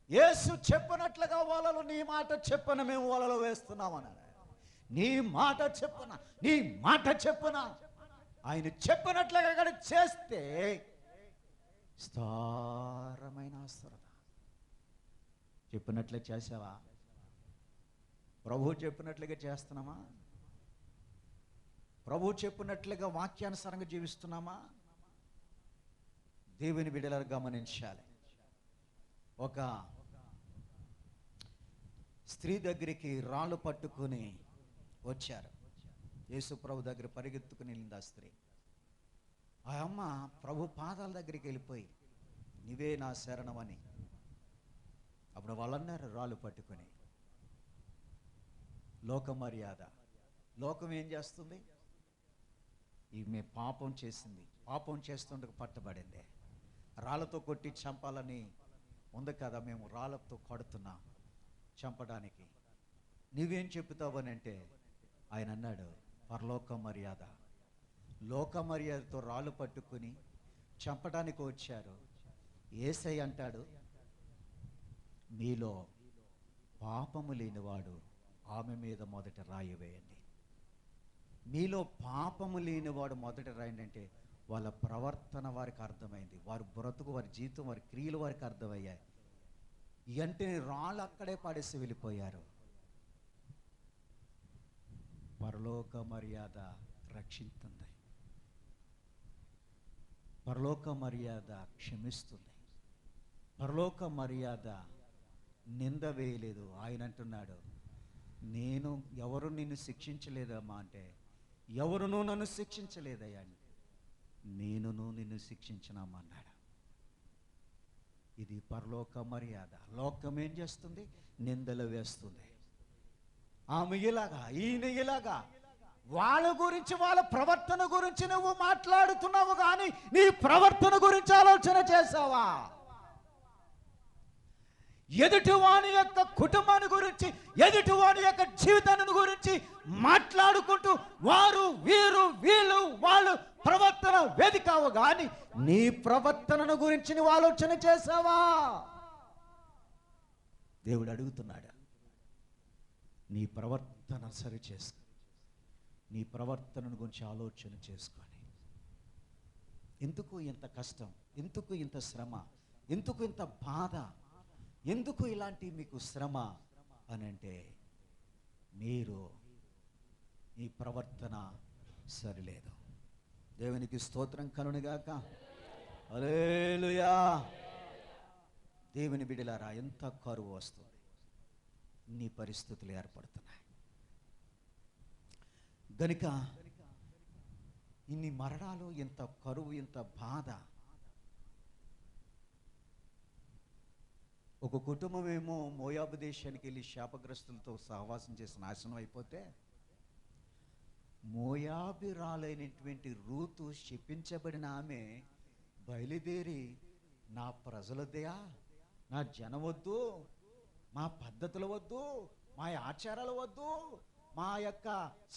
యేసు చెప్పినట్లుగా వలలు, నీ మాట చెప్పన మేము వలలో వేస్తున్నామన్నాడు. నీ మాట చెప్పున ఆయన చెప్పినట్లుగా కనుక చేస్తే స్థారమైన ఆశీర్వాదం. చెప్పినట్లే చేసావా? ప్రభు చెప్పినట్లుగా చేస్తున్నామా? ప్రభు చెప్పినట్లుగా వాక్యానుసారంగా జీవిస్తున్నామా? దేవుని బిడ్డలను గమనించాలి. ఒక స్త్రీ దగ్గరికి రాళ్ళు పట్టుకుని వచ్చారు. యేసు ప్రభు దగ్గర పరిగెత్తుకుని వెళ్ళింది ఆ స్త్రీ. ఆ అమ్మ ప్రభు పాదాల దగ్గరికి వెళ్ళిపోయి, నీవే నా శరణమని. అప్పుడు వాళ్ళన్నారు రాళ్ళు పట్టుకుని. లోక మర్యాద. లోకం ఏం చేస్తుంది? ఈమె పాపం చేసింది, పాపం చేస్తుండగా పట్టబడింది. రాళ్ళతో కొట్టి చంపాలని ఉంది కదా, మేము రాళ్ళతో కొడుతున్నాం చంపడానికి, నువ్వేం చెప్తావని అంటే ఆయన అన్నాడు, పరలోక మర్యాద, లోక మర్యాదతో రాళ్ళు పట్టుకుని చంపడానికి వచ్చారు. యేసయ్య అంటాడు, మీలో పాపము లేనివాడు ఆమె మీద మొదట రాయి వేయండి. మీలో పాపము లేనివాడు మొదట రాయండి అంటే వాళ్ళ ప్రవర్తన వారికి అర్థమైంది, వారి బ్రతుకు, వారి జీవితం, వారి క్రియలు వారికి అర్థమయ్యాయి. అంటే రాళ్ళు అక్కడే పడేసి వెళ్ళిపోయారు. పరలోక మర్యాద రక్షిస్తుంది, పరలోక మర్యాద క్షమిస్తుంది, పరలోక మర్యాద నింద వేయలేదు. ఆయన అంటున్నాడు, నేను ఎవరు నిన్ను శిక్షించలేదమ్మా అంటే, ఎవరునూ నన్ను శిక్షించలేదయ్యా, నేనును నిన్ను శిక్షించినామన్నాడు. ఇది పరలోక మర్యాద. లోకం ఏం చేస్తుంది? నిందలు వేస్తుంది. ఆమె ఇలాగా, ఈయన ఇలాగా, వాళ్ళ గురించి, వాళ్ళ ప్రవర్తన గురించి నువ్వు మాట్లాడుతున్నావు, కానీ నీ ప్రవర్తన గురించి ఆలోచన చేసావా? ఎదుటివాని యొక్క కుటుంబాన్ని గురించి, ఎదుటివాని యొక్క జీవితాన్ని గురించి మాట్లాడుకుంటూ వారు, వీరు, వీళ్ళు, వాళ్ళు ప్రవర్తన వేదికావు, కానీ నీ ప్రవర్తనను గురించి నువ్వు ఆలోచన చేసావా? దేవుడు అడుగుతున్నాడు, నీ ప్రవర్తన సరి చేసుకో, నీ ప్రవర్తనను గురించి ఆలోచన చేసుకొని. ఎందుకు ఇంత కష్టం? ఎందుకు ఇంత శ్రమ? ఎందుకు ఇంత బాధ? ఎందుకు ఇలాంటి మీకు శ్రమ అని అంటే, మీరు మీ ప్రవర్తన సరిలేదు. దేవునికి స్తోత్రం కలుగునుగాక. హల్లెలూయా. దేవుని బిడ్డలారా, ఎంత కరువు వస్తుంది, ఇన్ని పరిస్థితులు ఏర్పడుతున్నాయి గనుక ఇన్ని మరణాలు, ఇంత కరువు, ఇంత బాధ. ఒక కుటుంబం ఏమో మోయాబు దేశానికి వెళ్ళి శాపగ్రస్తులతో సహవాసం చేసి నాశనం అయిపోతే, మోయాబిరాలైనటువంటి రూతు, శపించబడిన ఆమె బయలుదేరి, నా ప్రజలదయా, నా జనం వద్దు, మా పద్ధతులు వద్దు, మా ఆచారాలు వద్దు, మా యొక్క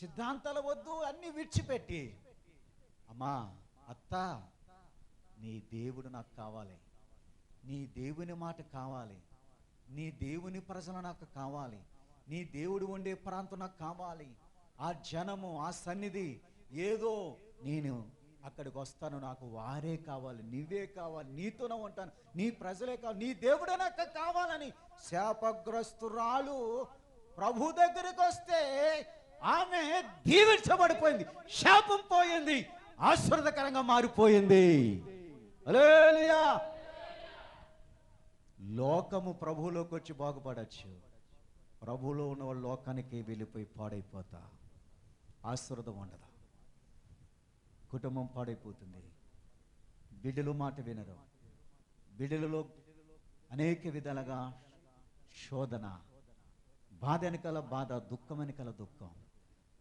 సిద్ధాంతాలు వద్దు, అన్నీ విడిచిపెట్టి, అమ్మా అత్త, నీ దేవుడు నాకు కావాలి, నీ దేవుని మాట కావాలి, నీ దేవుని ప్రజలు నాకు కావాలి, నీ దేవుడు ఉండే ప్రాంతం నాకు కావాలి, ఆ జనము, ఆ సన్నిధి, ఏదో నేను అక్కడికి వస్తాను, నాకు వారే కావాలి, నీవే కావాలి, నీతోనే ఉంటాను, నీ ప్రజలే కావాలి, నీ దేవుడే నాకు కావాలని శాపగ్రస్తురాలు ప్రభు దగ్గరికి వస్తే ఆమె దీవించబడిపోయింది, శాపం పోయింది, ఆశీర్వాదకరంగా మారిపోయింది. హల్లెలూయా. లోకము ప్రభువులోకి వచ్చి బాగుపడచ్చు, ప్రభువులో ఉన్న వాళ్ళు లోకానికి వెళ్ళిపోయి పాడైపోతా, ఆశీర్వాదం ఉండదు, కుటుంబం పాడైపోతుంది, బిడ్డలు మాట వినరు, బిడ్డలలో అనేక విధాలుగా శోధన, బాధ వెనకాల బాధ, దుఃఖం వెనకాల దుఃఖం.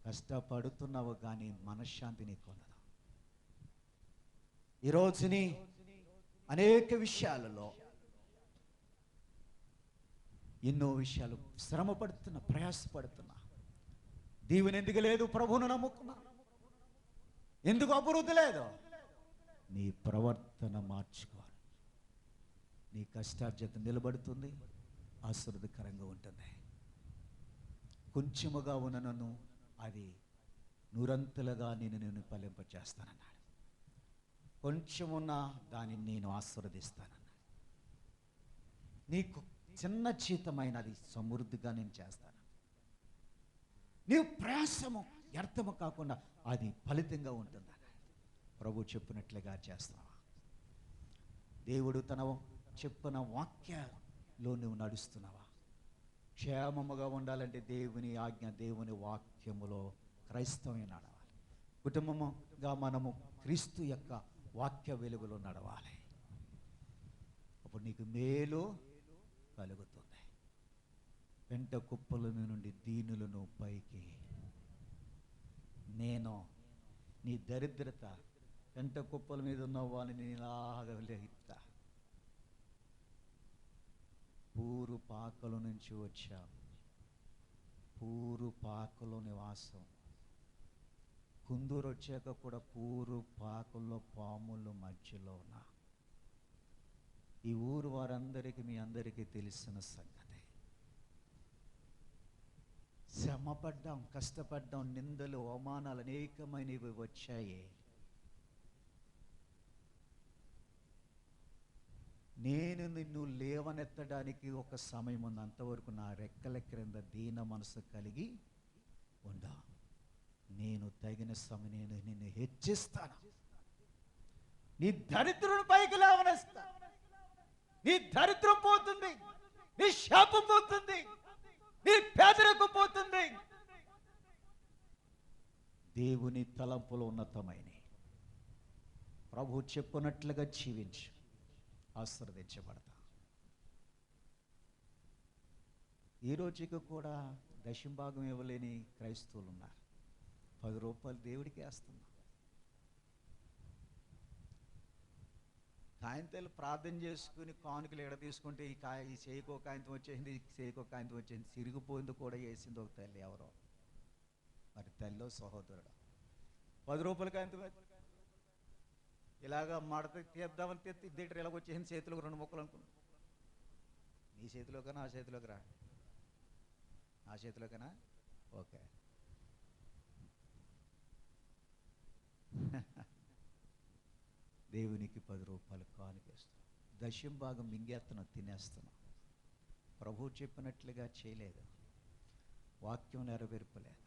కష్టపడుతున్నావు కానీ మనశ్శాంతి నీకు ఉండదు. ఈరోజుని అనేక విషయాలలో, ఎన్నో విషయాలు శ్రమ పడుతున్నా, ప్రయాసపడుతున్నా. దీవెన ఎందుకు లేదు? ప్రభువును నమ్ముకున్నా, ఎందుకు అభివృద్ధి లేదు? నీ ప్రవర్తన మార్చుకోవాలి. నీ కష్టార్జిత నిలబడుతుంది, ఆశీర్వాదకరంగా ఉంటుంది. కొంచెముగా ఉన్న నన్ను అది నూరంతులుగా నేను ఫలింపచేస్తానన్నాడు. కొంచెమున్నా దానిని నేను ఆశీర్వదిస్తానన్నాడు. నీకు చిన్న జీతమైన అది సమృద్ధిగా నేను చేస్తాను. నీవు ప్రయాసము వ్యర్థము కాకుండా అది ఫలితంగా ఉంటుందన్నాడు. ప్రభు చెప్పినట్లుగా చేస్తావా? దేవుడు తన చెప్పిన వాక్యలో నువ్వు నడుస్తున్నావా? క్షేమముగా ఉండాలంటే దేవుని ఆజ్ఞ, దేవుని వాక్యములో క్రైస్తవం నడవాలి. కుటుంబముగా మనము క్రీస్తు యొక్క వాక్య వెలుగులో నడవాలి. అప్పుడు నీకు మేలు కలుగుతుంది. పెంట కుప్పల నుండి దీనులను పైకి, నేను నీ దరిద్రత పెంట కుప్పల మీద ఉన్న వాళ్ళని ఇలాగా లేపుతా. పూరు పాకల నుంచి వచ్చాం, పూరు పాకలో నివాసం. కుందూరు వచ్చాక కూడా పూరు పాకల్లో పాముల మధ్యలో ఉన్నా. ఈ ఊరు వారందరికీ, మీ అందరికీ తెలిసిన సంగతి. శ్రమపడ్డాం, కష్టపడ్డాం, నిందలు అవమానాలు అనేకమైనవి వచ్చాయి. నేను నిన్ను లేవనెత్తడానికి ఒక సమయం ఉంది, అంతవరకు నా రెక్కల క్రింద దీన మనసు కలిగి ఉండా. నేను తగిన సమయం నేను నిన్ను హెచ్చిస్తాను. నీ దరిద్రుని పైకి లేవనేస్తా. నీ దరిద్రం పోతుంది, నీ శాపం పోతుంది, నీ పేదరికం పోతుంది. దేవుని తలంపులు ఉన్నతమైన ప్రభు చెప్పినట్లుగా జీవించు, ఆశీర్వదించబడతా. ఈ రోజుకి కూడా దశంభాగం ఇవ్వలేని క్రైస్తవులు ఉన్నారు. 10 రూపాయలు దేవుడికి వేస్తున్నా. కాయంతలు ప్రార్థన చేసుకుని కానుకలు ఎడ తీసుకుంటే ఈ చేయికో కాయంతం వచ్చేసింది, ఈ చేయికో కాయంతం వచ్చేసింది, సిరిగిపోయింది కూడా వేసింది ఒక తల్లి. ఎవరో మరి తల్లిలో సహోదరుడు 10 రూపాయల కాయంతం ఇలాగ మడత తీద్దామని తెత్తి ఇద్దరు ఇలాగ వచ్చేసింది, చేతిలోకి 2 ముక్కలు అనుకున్నా. నీ చేతిలోకనా ఆ చేతిలోకి రా, ఆ చేతిలోకనా ఓకే. దేవునికి 10 రూపాయలు కానుకేస్తున్నాం. దశంభాగం మింగేస్తున్నాం, తినేస్తున్నాం. ప్రభువు చెప్పినట్లుగా చేయలేదు, వాక్యం నెరవేర్పలేదు.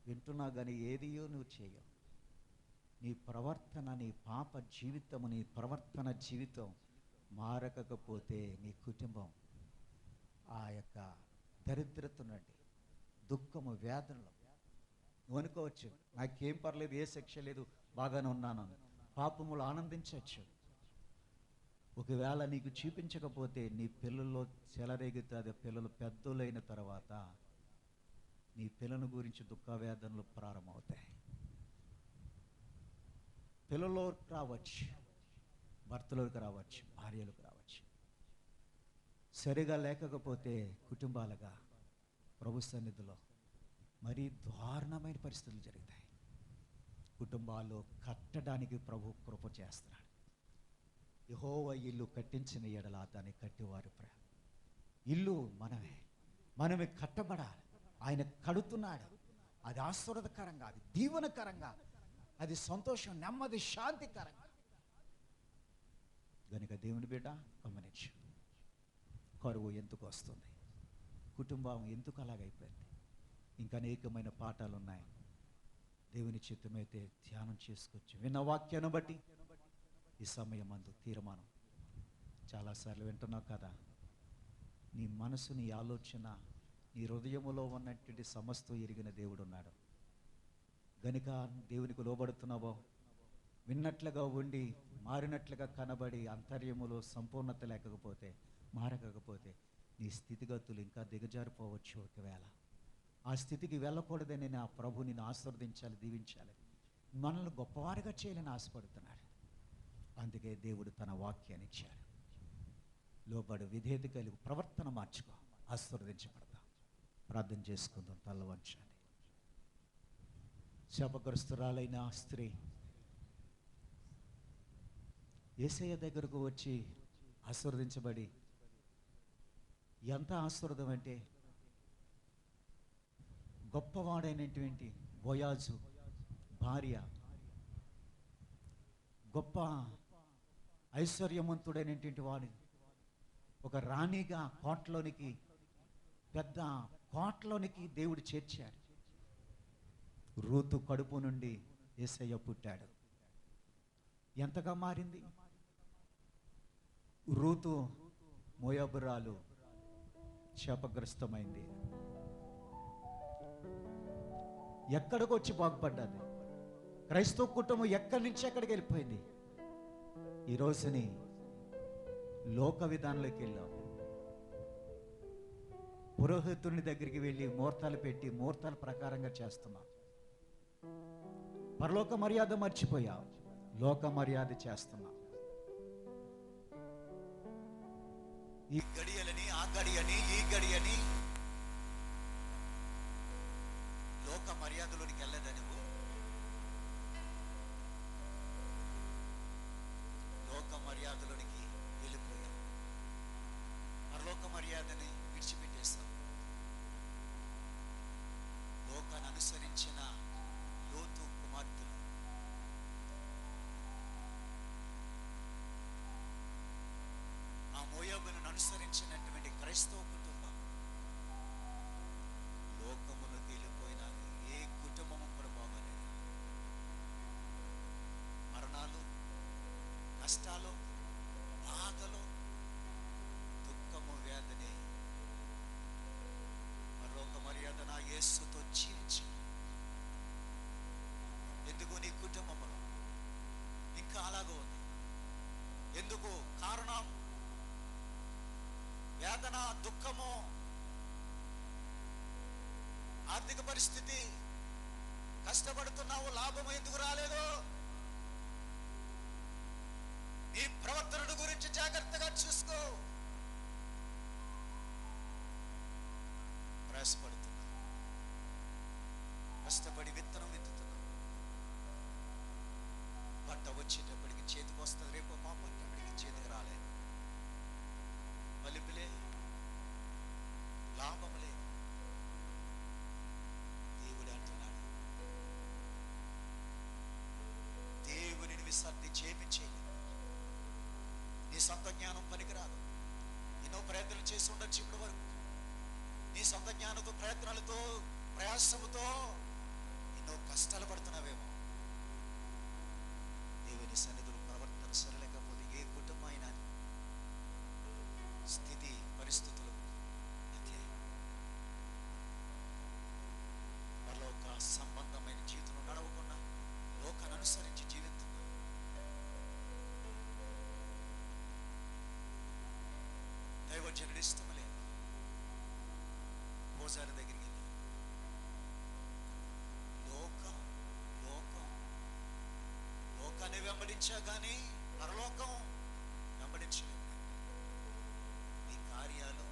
వింటున్నా కానీ ఏదియో నువ్వు చేయవు. నీ ప్రవర్తన, నీ పాప జీవితము, నీ ప్రవర్తన జీవితం మారకపోతే నీ కుటుంబం ఆ యొక్క దరిద్రత నుండి, దుఃఖము, వేదనలు నువ్వు అనుకోవచ్చు నాకేం పర్లేదు, ఏ శిక్ష లేదు, బాగానే ఉన్నాను. పాపములు ఆనందించవచ్చు. ఒకవేళ నీకు చూపించకపోతే నీ పిల్లల్లో చెలరేగుతుంది. పిల్లలు పెద్దలైన తర్వాత నీ పిల్లల గురించి దుఃఖవేదనలు ప్రారంభమవుతాయి. పిల్లలోకి రావచ్చు, భర్తలోకి రావచ్చు, భార్యలకు రావచ్చు. సరిగా లేకపోతే కుటుంబాలుగా ప్రభు సన్నిధిలో మరీ దారుణమైన పరిస్థితులు జరుగుతాయి. కుటుంబాల్లో కట్టడానికి ప్రభు కృప చేస్తున్నాడు. యెహోవా ఇల్లు కట్టించిన ఎడల దాన్ని కట్టివారు ఇల్లు మనమే కట్టబడాలి. ఆయన కడుతున్నాడు. అది ఆశీర్వాదకరంగా, అది దీవెనకరంగా, అది సంతోషం, నెమ్మది, శాంతికరంగా. కనుక దేవుని బిడ్డ గమనించు, కరువు ఎందుకు వస్తుంది, కుటుంబం ఎందుకు అలాగైపోయింది, ఇంకా అనేకమైన పాఠాలు ఉన్నాయి. దేవుని చిత్తమైతే ధ్యానం చేసుకోవచ్చు. విన్న వాక్యాన్ని బట్టి ఈ సమయం అందు తీర్మానం. చాలాసార్లు వింటున్నావు కదా, నీ మనసు, నీ ఆలోచన, నీ హృదయములో ఉన్నటువంటి సమస్తం ఎరిగిన దేవుడు ఉన్నాడు. గనుక దేవునికి లోబడుతున్నావో, విన్నట్లుగా ఉండి మారినట్లుగా కనబడి అంతర్యములో సంపూర్ణత లేకపోతే, మారకపోతే నీ స్థితిగతులు ఇంకా దిగజారిపోవచ్చు. ఒకవేళ ఆ స్థితికి వెళ్ళకూడదని నా ప్రభు నిన్ను ఆశీర్వదించాలి, దీవించాలి, మనల్ని గొప్పవారిగా చేయాలని ఆశపడుతున్నాడు. అందుకే దేవుడు తన వాక్యాన్ని ఇచ్చాడు. లోబడు, విధేయత కలిగి ప్రవర్తన మార్చుకో, ఆశీర్వదించబడతాం. ప్రార్థన చేసుకుందాం. తల వంచండి. శాపగ్రస్తురాలైన ఆ స్త్రీ యేసయ్య దగ్గరకు వచ్చి ఆశీర్వదించబడి, ఎంత ఆశీర్వాదం అంటే, గొప్పవాడైనటువంటి బోయాజు భార్య, గొప్ప ఐశ్వర్యవంతుడైనటువంటి వాడు, ఒక రాణిగా కోటలోనికి, పెద్ద కోటలోనికి దేవుడు చేర్చాడు. రూతు కడుపు నుండి యేసయ్య పుట్టాడు. ఎంతగా మారింది రూతు. మోయాబురాలు శాపగ్రస్తమైంది. ఎక్కడికి వచ్చి బాగుపడ్డది. క్రైస్తవ కుటుంబం ఎక్కడి నుంచి ఎక్కడికి వెళ్ళిపోయింది. ఈ రోజుని లోక విధానంలోకి వెళ్ళాం. పురోహితుని దగ్గరికి వెళ్ళి ముహూర్తాలు పెట్టి ముహూర్తాల ప్రకారంగా చేస్తున్నాం. పరలోక మర్యాద మర్చిపోయావు, లోక మర్యాద చేస్తున్నావు. ఈ గడియలని, ఆ గడియని, ఈ గడియని లోక మర్యాదలోనికి వెళ్ళదా నువ్వు? లోక మర్యాదలోనికి వెళ్ళిపోయావు, పరలోక మర్యాదని విడిచిపెట్టేస్తావు. లోకాన్ని అనుసరించిన లోతు కుమార్తెలు, ఆ మోయాబులను అనుసరించినటువంటి క్రైస్తవ కుటుంబం లోకములోకి వెళ్ళిపోయినా ఏ కుటుంబము కూడా బాగోలేదు. మరణాలు, కష్టాలు, బాధలు, దుఃఖము, వ్యాధిని పరలోక మర్యాద నా యేసుతో చీల్చి, ఎందుకు నీ కుటుంబంలో ఇంకా అలాగ ఉంది? ఎందుకు? కారణం వేదన, దుఃఖము, ఆర్థిక పరిస్థితి. కష్టపడుతున్నావు, లాభము ఎందుకు రాలేదు? నీ ప్రవర్తన గురించి జాగ్రత్తగా చూసుకో. ప్రయాసపడుతున్నా, కష్టపడి విత్తనం విత్తుతున్నా, పంట వచ్చేటప్పటికి చేతికి వస్తుంది, రేపు మా పంటప్పటికి చేతికి రాలేదు. మలిపిలే, లాభములే. దేవుడు అంటున్నాడు, దేవునిని విసర్జించి ఏమి చేయలేదు. నీ సొంత జ్ఞానం పనికిరాదు. ఎన్నో ప్రయత్నాలు చేసి ఉండొచ్చు ఇప్పటి వరకు. నీ సొంత జ్ఞానంతో, ప్రయత్నాలతో, ప్రయాసముతో ఎన్నో కష్టాలు పడుతున్నావేమో. దేవుని సన్నిధిలో ప్రవర్తన సరలేకపోతే ఏ కుటుంబమైనా స్థితి, పరిస్థితులు అంతే. పరలోక సంబంధమైన జీవితం నడవకుండా లోకాన్ని అనుసరించి జీవిస్తున్నా. దైవజనుడు ఇష్టం లేదు. పూజారి దగ్గరికి వెళ్ళి లోకం లోకం లోకాన్ని వెంబడించా కానీ పరలోకం వెంబడించలేదు. నీ కార్యాలు,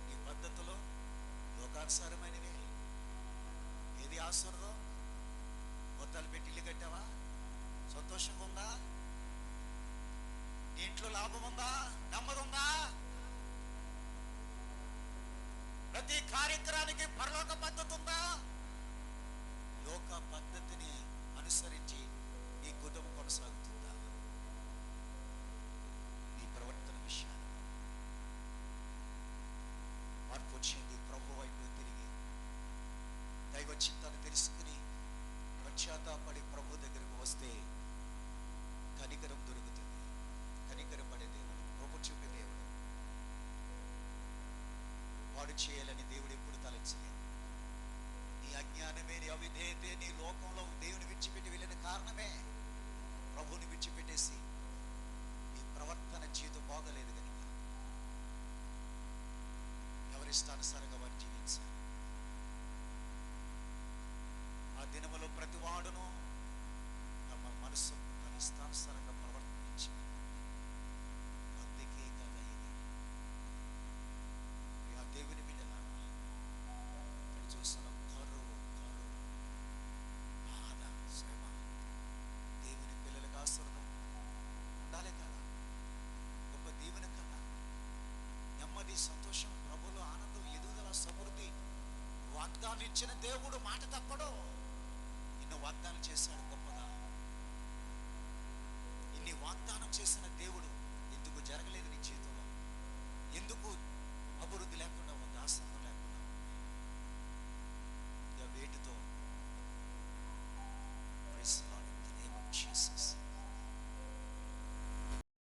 నీ పద్ధతులు లోకానుసారమైనవి. ఏది ఆసురదో? మొత్తాలు పెట్టి ఇల్లు కట్టావా? సంతోషంగా ఉందా? నీ ఇంట్లో లాభం ఉందా? నెమ్మది ఉందా? ప్రతి కార్యక్రమానికి పరలోక పద్ధతి ఉందా? లోక పద్ధతిని అనుసరించి నీ కుటుంబం కొనసాగుతుందా? నీ ప్రవర్తన విషయాలు మార్పు వచ్చింది. ప్రభు వైపు తిరిగి దైవ చిత్తాన్ని తెలుసుకుని పశ్చాత్తాపడి ప్రభు దగ్గరకు వస్తే కనికరం దొరుకుతుంది. కనికరం పడే దేవుడు, ప్రభు చూపే దేవుడు. వాడు చేయాలని దేవుడు ఎప్పుడు తలంచలేదు. నీ అజ్ఞానమే, నీ అవిధేయతే, నీ లోకంలో దేవుని విడిచిపెట్టి వెళ్ళిన కారణమే ప్రభువుని విడిచిపెట్టేసి నీ ప్రవర్తన జీవితం బాగలేదు కనుక ఎవరిష్టానుసారంగా వారు జీవించారు. ఆ దినములో ప్రతి వాడును తమ మనసు తన ఇష్టానుసారంగా ప్రవర్తించి, అందుకే కదా ఇది ఆ దేవుని బిడ్డలారా ఇక్కడ చూస్తున్నాం. కరువు, బాధ, శ్రమ. దేవుని పిల్లలకు ఆశీర్వాదం ఉండాలి కదా, గొప్ప దీవెన కదా, నెమ్మది, సంతోషం, ప్రభువులో ఆనందం, ఎదుగుదల, సమృద్ధి. వాగ్దానం ఇచ్చిన దేవుడు మాట తప్పడు. ఎన్నో వాగ్దానం చేశాడు గొప్పగా. ఇన్ని వాగ్దానం చేసిన